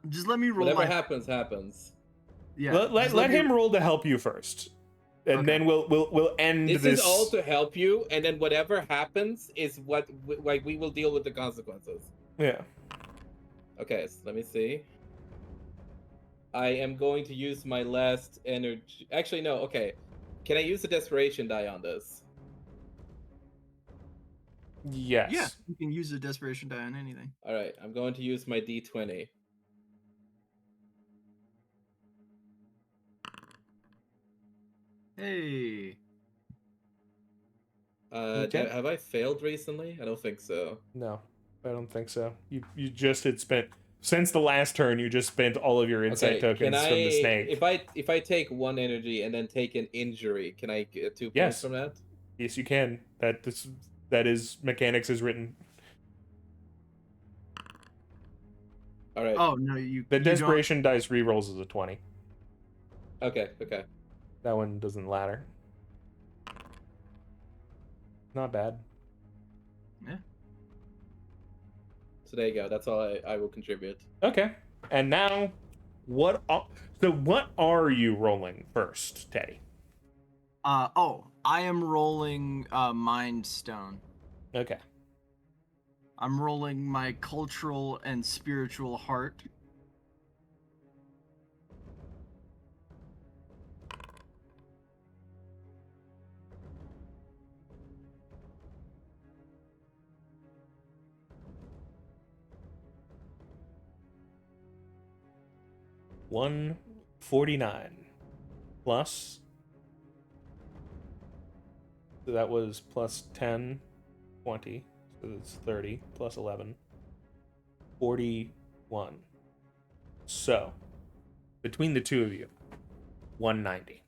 B: just let me roll
C: Whatever
B: my
C: happens, happens.
B: yeah.
A: Let
B: just me-
A: him roll to help you first, and
B: Okay.
A: then we'll end
C: This
A: this.
C: is all to help you, and then whatever happens is what like we will deal with the consequences.
A: Yeah.
C: Okay, so let me see. I am going to use my last energy. Actually, no. Okay, can I use the desperation die on this?
A: Yes.
B: Yeah, you can use a desperation die on anything.
C: All right, I'm going to use my D20.
B: Hey.
A: Okay.
C: Have I failed recently? I don't think so.
A: No, I don't think so. You just had spent since the last turn. You just spent all of your insight tokens from the snake.
C: If I take 1 energy and then take an injury, can I get 2 points
A: Yes.
C: from that?
A: Yes, you can. That is mechanics is written.
C: All right.
B: Oh no, you.
A: The
B: you don't-
A: desperation dice rerolls is a 20.
C: Okay. Okay.
A: That one doesn't ladder. Not bad.
C: So there you go. That's all I will contribute.
A: Okay. And now, what are you rolling first, Teddy?
B: I am rolling Mind Stone.
A: Okay.
B: I'm rolling my cultural and spiritual heart.
A: $149 plus. So that was plus 10, 20. So that's 30 plus 11. 41. So, between the two of you, 190.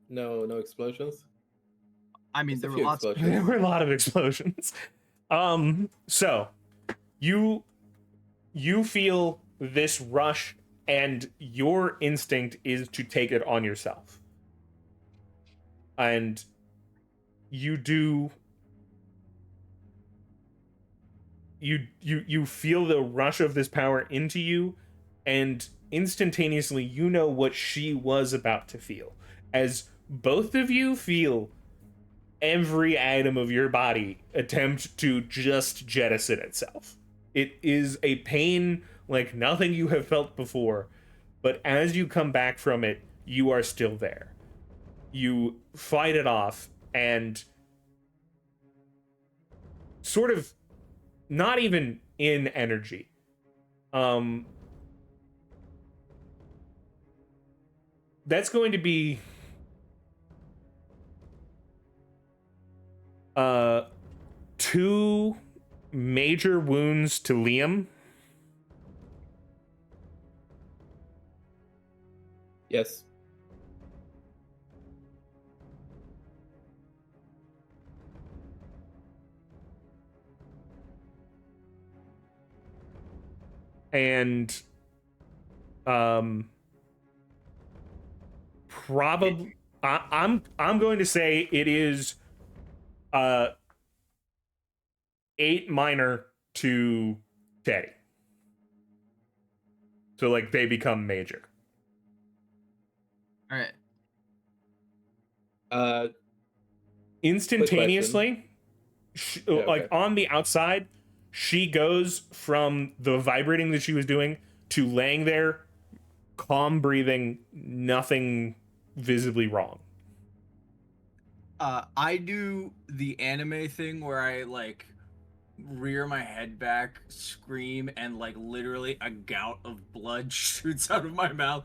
C: No explosions?
B: I mean,
C: Just a
B: there were
C: few
B: lots.
C: explosions.
A: There were a lot of explosions. So you feel this rush, and your instinct is to take it on yourself. And you do. You feel the rush of this power into you, and instantaneously you know what she was about to feel. As both of you feel every atom of your body attempt to just jettison itself. It is a pain like nothing you have felt before, but as you come back from it, you are still there. You fight it off, and sort of not even in energy. That's going to be 2 major wounds to Liam.
C: Yes.
A: And probably I'm going to say it is 8 minor to Teddy. So like they become major.
B: All right.
A: Instantaneously,
C: okay.
A: like on the outside, she goes from the vibrating that she was doing to laying there, calm breathing, nothing visibly wrong.
B: I do the anime thing where I like rear my head back, scream, and like literally a gout of blood shoots out of my mouth.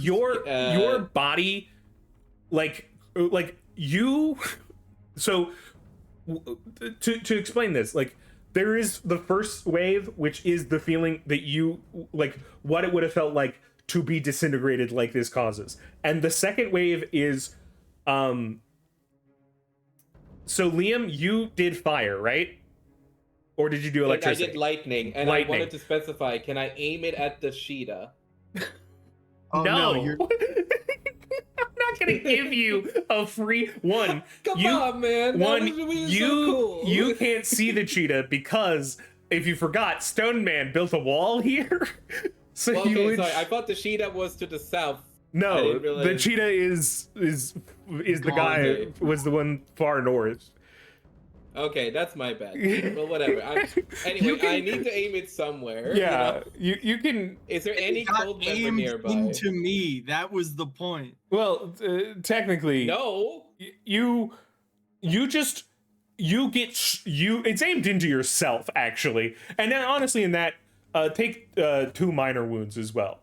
A: Your body, like you. So to explain this, like there is the first wave, which is the feeling that you like what it would have felt like to be disintegrated like this causes, and the second wave is so Liam, you did fire, right? Or did you do electricity?
C: I did lightning, and I wanted to specify, can I aim it at the Sheeta?
B: Oh,
A: no,
B: you're...
A: I'm not gonna give you a free one.
C: Come on, man.
A: You can't see the cheetah because if you forgot, Stone Man built a wall here. So
C: well, okay,
A: you would...
C: sorry. I thought the Sheeta was to the south.
A: No, the cheetah is the guy
C: okay.
A: was the one far north.
C: Okay, that's my bad. Well, whatever. Anyway, I need to aim it somewhere.
A: Yeah,
C: you know?
A: you can.
C: Is there any cold member nearby?
B: Into me. That was the point.
A: Well, technically,
C: no.
A: You get it's aimed into yourself actually, and then honestly, in that take 2 minor wounds as well.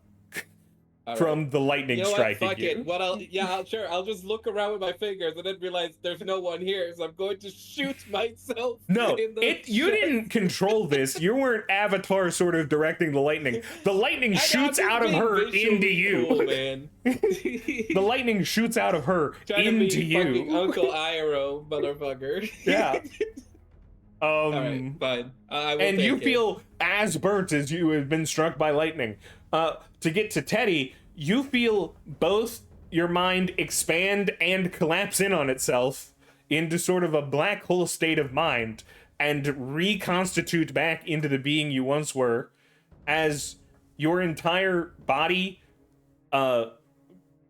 A: From the lightning striking
C: Fuck it. Well, I'll just look around with my fingers and then realize there's no one here, so I'm going to shoot myself.
A: No, you didn't control this. You weren't Avatar sort of directing the lightning. The lightning shoots out of her into you.
C: Cool, man.
A: The lightning shoots out of her into you.
C: Uncle Iroh, motherfucker.
A: Yeah.
C: All right, fine. I will
A: and
C: take
A: you
C: it.
A: feel as burnt as you have been struck by lightning. To get to Teddy, you feel both your mind expand and collapse in on itself into sort of a black hole state of mind and reconstitute back into the being you once were, as your entire body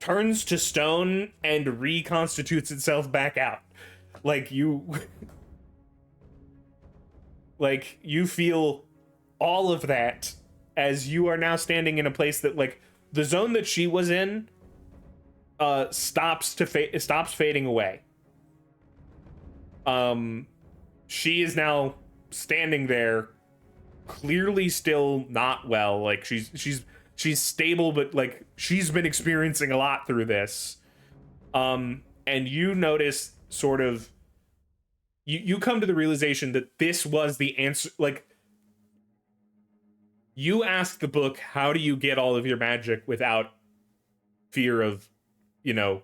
A: turns to stone and reconstitutes itself back out. Like you like you feel all of that as you are now standing in a place that, like, the zone that she was in stops fading away. She is now standing there, clearly still not well. Like she's stable, but like she's been experiencing a lot through this. And you notice sort of you come to the realization that this was the answer. Like, you asked the book, how do you get all of your magic without fear of, you know,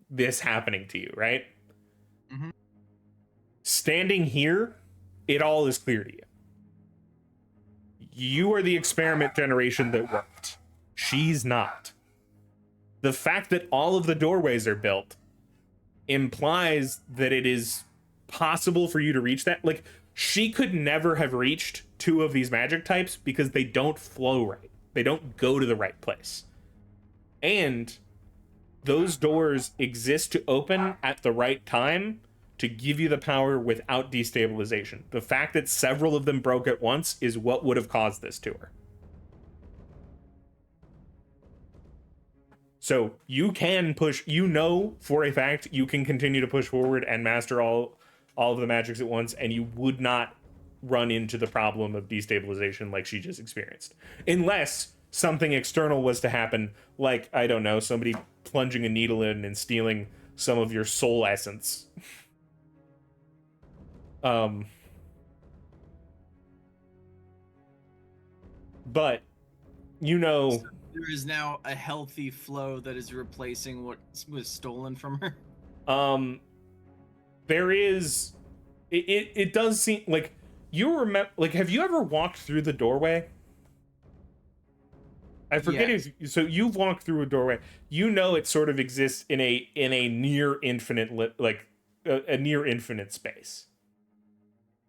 A: this happening to you, right?
B: Mm-hmm.
A: Standing here, it all is clear to you. You are the experiment generation that worked. She's not. The fact that all of the doorways are built implies that it is possible for you to reach that. Like, she could never have reached 2 of these magic types because they don't flow right. They don't go to the right place. And those doors exist to open at the right time to give you the power without destabilization. The fact that several of them broke at once is what would have caused this to her. So you can push, you know for a fact you can continue to push forward and master all of the magics at once, and you would not run into the problem of destabilization like she just experienced. Unless something external was to happen, like, I don't know, somebody plunging a needle in and stealing some of your soul essence. But, you know...
B: So there is now a healthy flow that is replacing what was stolen from her?
A: There is... It does seem... Like, you remember... Like, have you ever walked through the doorway? I forget if... So you've walked through a doorway. You know it sort of exists in a near infinite... Like, a near infinite space.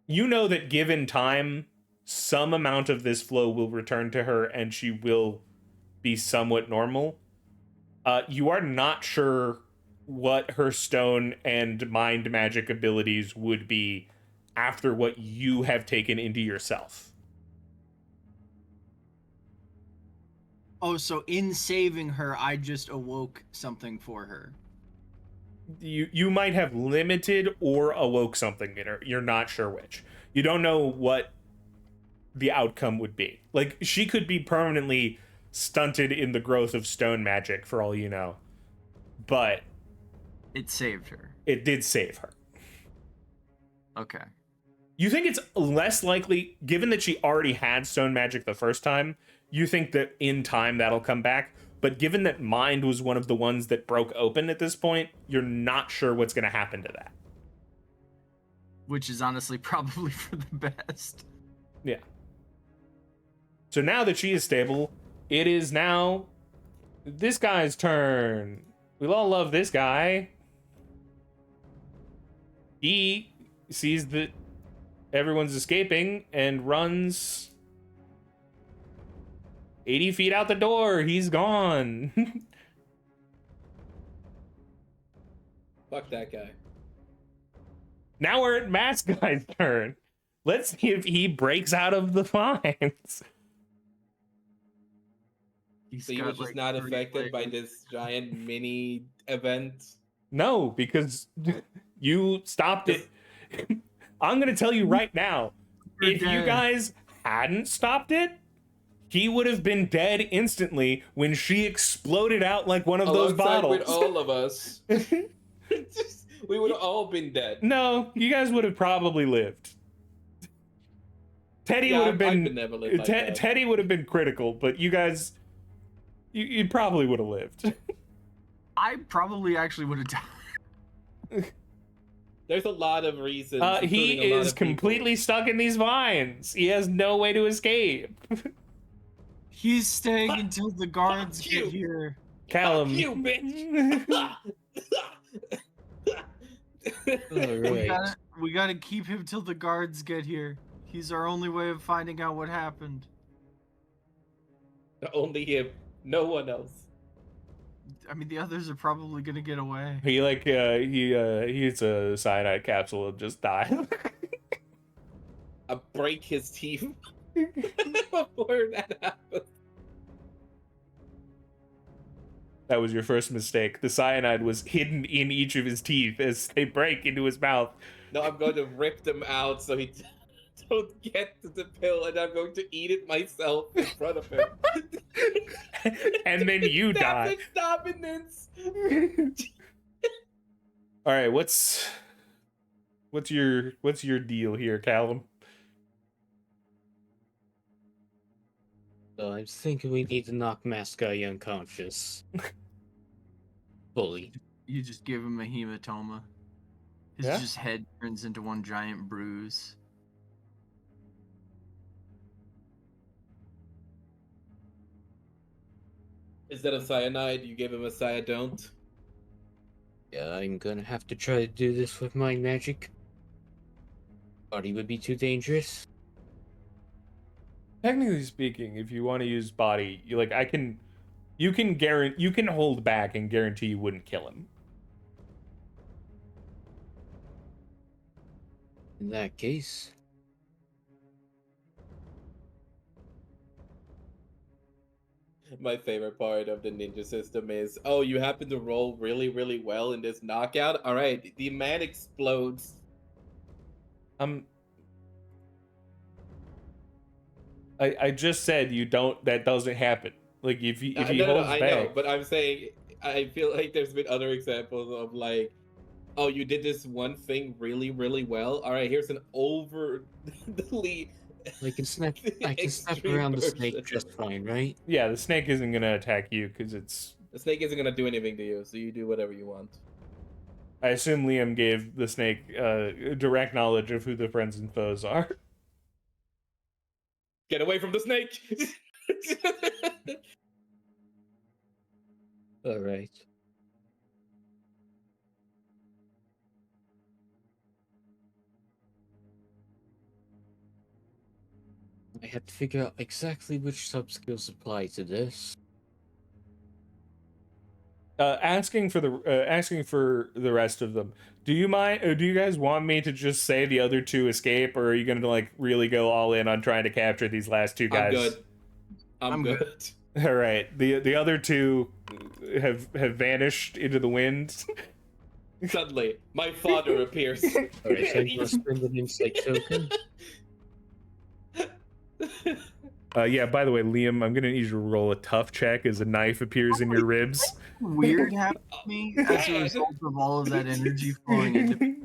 A: You know that given time, some amount of this flow will return to her and she will be somewhat normal. You are not sure what her stone and mind magic abilities would be after what you have taken into yourself.
B: Oh, so in saving her, I just awoke something for her.
A: You might have limited or awoke something in her. You're not sure which. You don't know what the outcome would be. Like, she could be permanently stunted in the growth of stone magic, for all you know. But...
B: it saved her.
A: It did save her.
B: Okay.
A: You think it's less likely, given that she already had stone magic the first time, you think that in time that'll come back. But given that mind was one of the ones that broke open at this point, you're not sure what's going to happen to that.
B: Which is honestly probably for the best.
A: Yeah. So now that she is stable, it is now this guy's turn. We'll all love this guy. He sees that everyone's escaping and runs 80 feet out the door. He's gone.
C: Fuck that guy.
A: Now we're at Mask Guy's turn. Let's see if he breaks out of the vines.
C: So he was just not affected by this giant mini event?
A: No, because you stopped it. I'm going to tell you right now, if you guys hadn't stopped it, he would have been dead instantly when she exploded out like one of those bottles.
C: With all of us. We would have all been dead.
A: No, you guys would have probably lived. Teddy would have been Teddy would have been critical, but you guys, you probably would have lived.
B: I probably actually would have died.
C: There's a lot of reasons.
A: He is completely stuck in these vines. He has no way to escape.
B: He's staying until the guards get here.
A: Callum.
C: Fuck you, bitch.
D: Alright.
B: We gotta keep him till the guards get here. He's our only way of finding out what happened.
C: Only him, no one else.
B: I mean, the others are probably gonna get away.
A: He eats a cyanide capsule and just die.
C: I break his teeth before that happens.
A: That was your first mistake. The cyanide was hidden in each of his teeth as they break into his mouth.
C: No, I'm going to rip them out so he don't get to the pill, and I'm going to eat it myself in front of him.
A: And then you die.
C: Savage dominance.
A: All right, what's your deal here, Callum?
D: So I'm thinking we need to knock Mask Guy unconscious. Fully.
B: You just give him a hematoma. His
A: Yeah?
B: just head turns into one giant bruise.
C: Instead of cyanide, you give him a cyanidont.
D: Yeah, I'm gonna have to try to do this with my magic. Body would be too dangerous.
A: Technically speaking, if you want to use body, you can hold back and guarantee you wouldn't kill him.
D: In that case,
C: My favorite part of the ninja system is, oh, you happen to roll really, really well in this knockout? Alright, the man explodes.
A: I just said that doesn't happen. Like if he
C: No,
A: holds
C: I
A: back.
C: know, but I'm saying, I feel like there's been other examples of like, oh, you did this one thing really, really well. Alright, here's an overly
D: I can snap
C: extreme
D: around the
C: version.
D: snake just fine, right?
A: Yeah, the snake isn't gonna attack you because it's.
C: The snake isn't gonna do anything to you, so you do whatever you want.
A: I assume Liam gave the snake direct knowledge of who the friends and foes are.
C: Get away from the snake!
D: Alright. I have to figure out exactly which sub-skills apply to this.
A: Asking for the rest of them. Do you mind? Or do you guys want me to just say the other two escape, or are you gonna like really go all in on trying to capture these last two guys?
C: I'm good. I'm good.
A: All right. The other two have vanished into the wind.
C: Suddenly, my father appears.
D: Alright, so I'm gonna spend an insight token.
A: Yeah. By the way, Liam, I'm gonna need you to roll a tough check as a knife appears in your ribs.
B: Weird happened to me as a result of all of that energy flowing into me.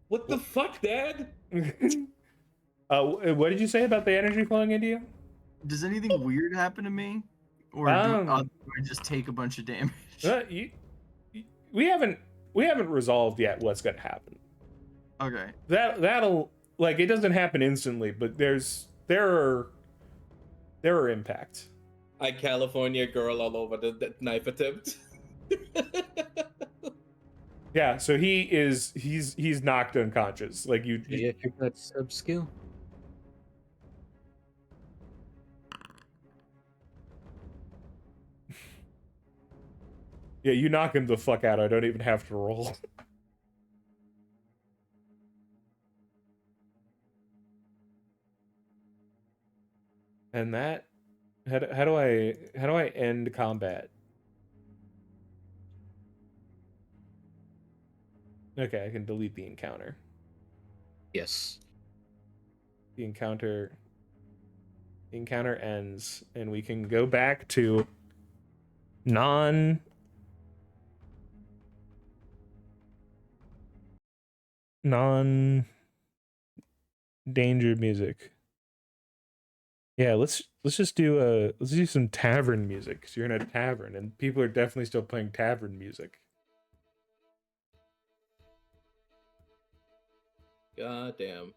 C: What the fuck, Dad?
A: What did you say about the energy flowing into you?
B: Does anything weird happen to me? Or do I just take a bunch of damage?
A: We haven't resolved yet what's gonna happen.
B: Okay.
A: That'll like it doesn't happen instantly, but there are impacts.
C: I California girl all over the knife attempt.
A: Yeah, so he's knocked unconscious. Like you
D: Yeah, I forgot sub-skill.
A: Yeah, you knock him the fuck out. I don't even have to roll. And that how do I end combat? Okay, I can delete the encounter.
D: Yes.
A: The encounter ends and we can go back to non danger music. Yeah, let's just do some tavern music because you're in a tavern and people are definitely still playing tavern music.
C: God damn.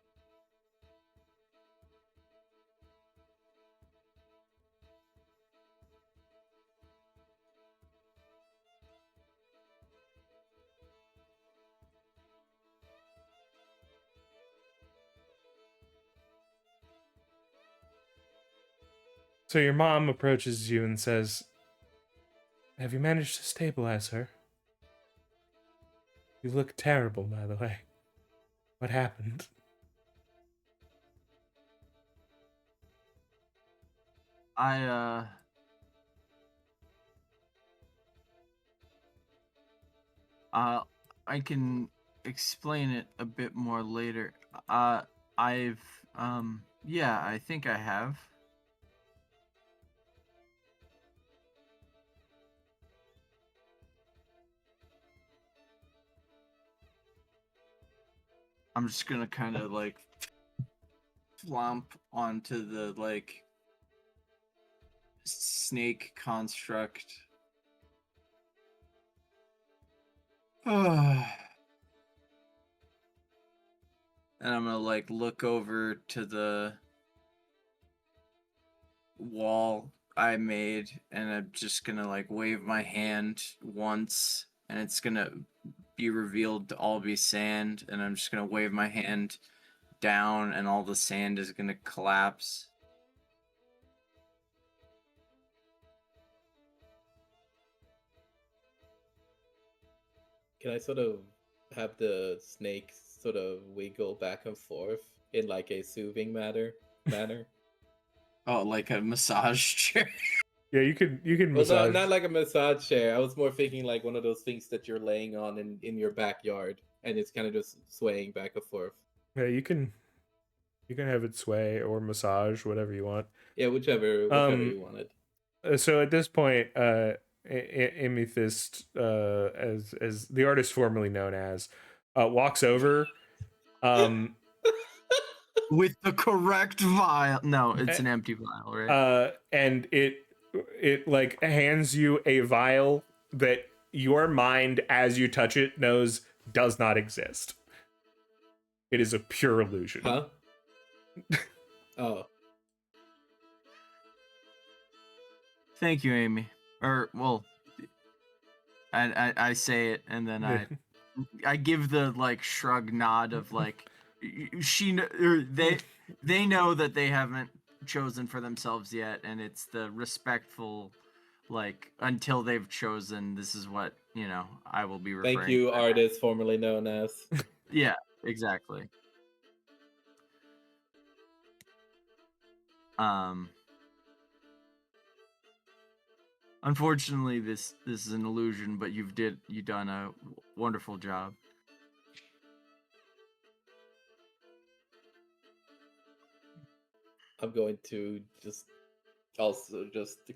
A: So your mom approaches you and says, "Have you managed to stabilize her? You look terrible, by the way. What happened?"
B: I I can explain it a bit more later. I've yeah, I think I have. I'm just gonna kind of like flomp onto the like snake construct. And I'm gonna like look over to the wall I made, and I'm just gonna like wave my hand once, and it's gonna be revealed to all be sand, and I'm just gonna wave my hand down, and all the sand is gonna collapse.
C: Can I sort of have the snake sort of wiggle back and forth in like a soothing manner?
B: Oh, like a massage chair.
A: Yeah, you can
C: Well,
A: massage.
C: not like a massage chair. I was more thinking like one of those things that you're laying on in your backyard, and it's kind of just swaying back and forth.
A: Yeah, you can have it sway or massage, whatever you want.
C: Yeah, whichever you wanted.
A: So at this point, Amethyst, as the artist formerly known as, walks over.
B: With the correct vial. No, it's an empty vial, right?
A: And it like hands you a vial that your mind, as you touch it, knows does not exist. It is a pure illusion.
C: Huh? Oh.
B: Thank you, Amy. Or well, I say it, and then I give the like shrug nod of like they know that they haven't chosen for themselves yet, and it's the respectful like until they've chosen, this is what I will be referring.
C: Thank you,
B: to.
C: artist formerly known as.
B: Yeah, exactly. Unfortunately, this is an illusion, but you've done a wonderful job.
C: I'm going to just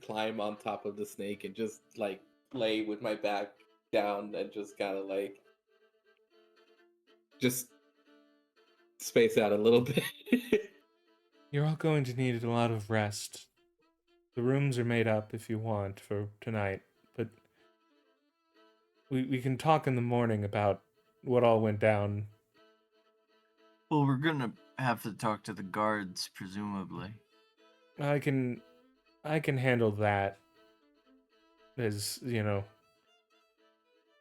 C: climb on top of the snake and just like lay with my back down and just kind of like just space out a little bit.
A: You're all going to need a lot of rest. The rooms are made up if you want for tonight, but we can talk in the morning about what all went down.
B: Well, we're gonna have to talk to the guards, presumably.
A: I can handle that. As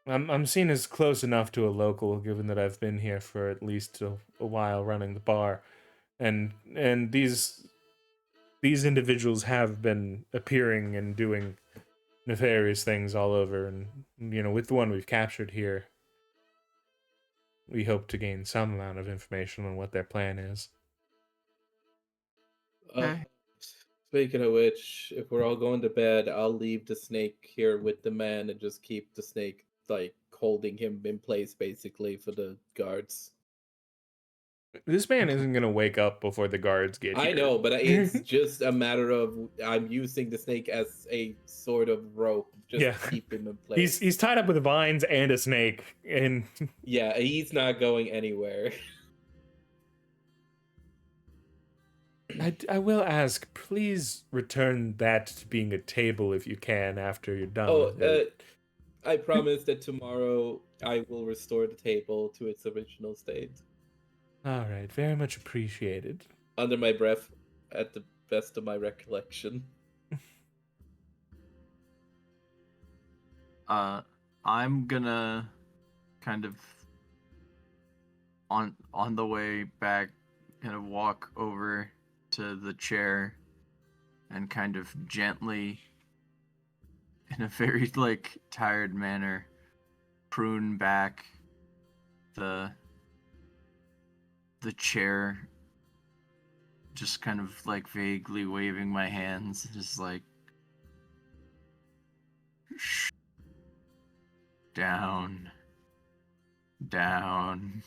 A: I'm seen as close enough to a local, given that I've been here for at least a while running the bar, and these individuals have been appearing and doing nefarious things all over, and with the one we've captured here, we hope to gain some amount of information on what their plan is.
B: Okay.
C: Speaking of which, if we're all going to bed, I'll leave the snake here with the man and just keep the snake like holding him in place basically for the guards.
A: This man isn't gonna wake up before the guards get here.
C: I know, but it's just a matter of I'm using the snake as a sort of rope just to keep him in place.
A: He's tied up with vines and a snake, and
C: yeah, he's not going anywhere.
A: I will ask, please return that to being a table if you can after you're done.
C: Oh,
A: with it.
C: I promise that tomorrow I will restore the table to its original state.
A: All right, very much appreciated.
C: Under my breath, at the best of my recollection.
B: I'm gonna kind of on the way back, kind of walk over to the chair and kind of gently, in a very like tired manner, prune back the chair, just kind of like vaguely waving my hands, just like shh, down, down.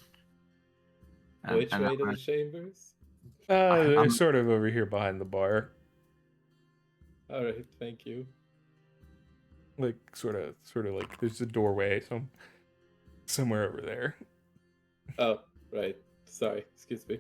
C: Which
B: And
C: way to the chambers?
A: They're
B: I'm-
A: sort of over here behind the bar.
C: All right, thank you.
A: Like sort of like there's a doorway somewhere over there.
C: Oh, right. Sorry, excuse me.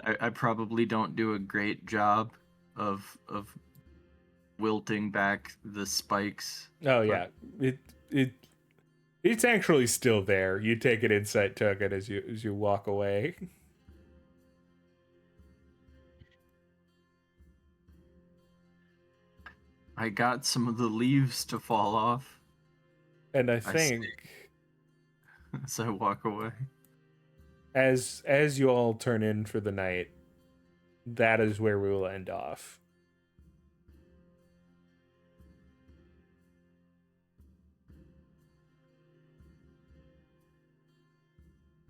B: I probably don't do a great job of wilting back the spikes.
A: Oh yeah, it's actually still there. You take an insight token as you walk away.
B: I got some of the leaves to fall off
A: And I
B: see.
A: think
B: as I walk away.
A: as you all turn in for the night, that is where we will end off.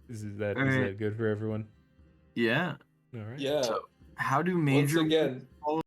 A: Is
B: Alright.
A: that good for everyone?
B: Yeah.
A: All right.
C: Yeah.
B: So how do
C: Once
B: major
C: again,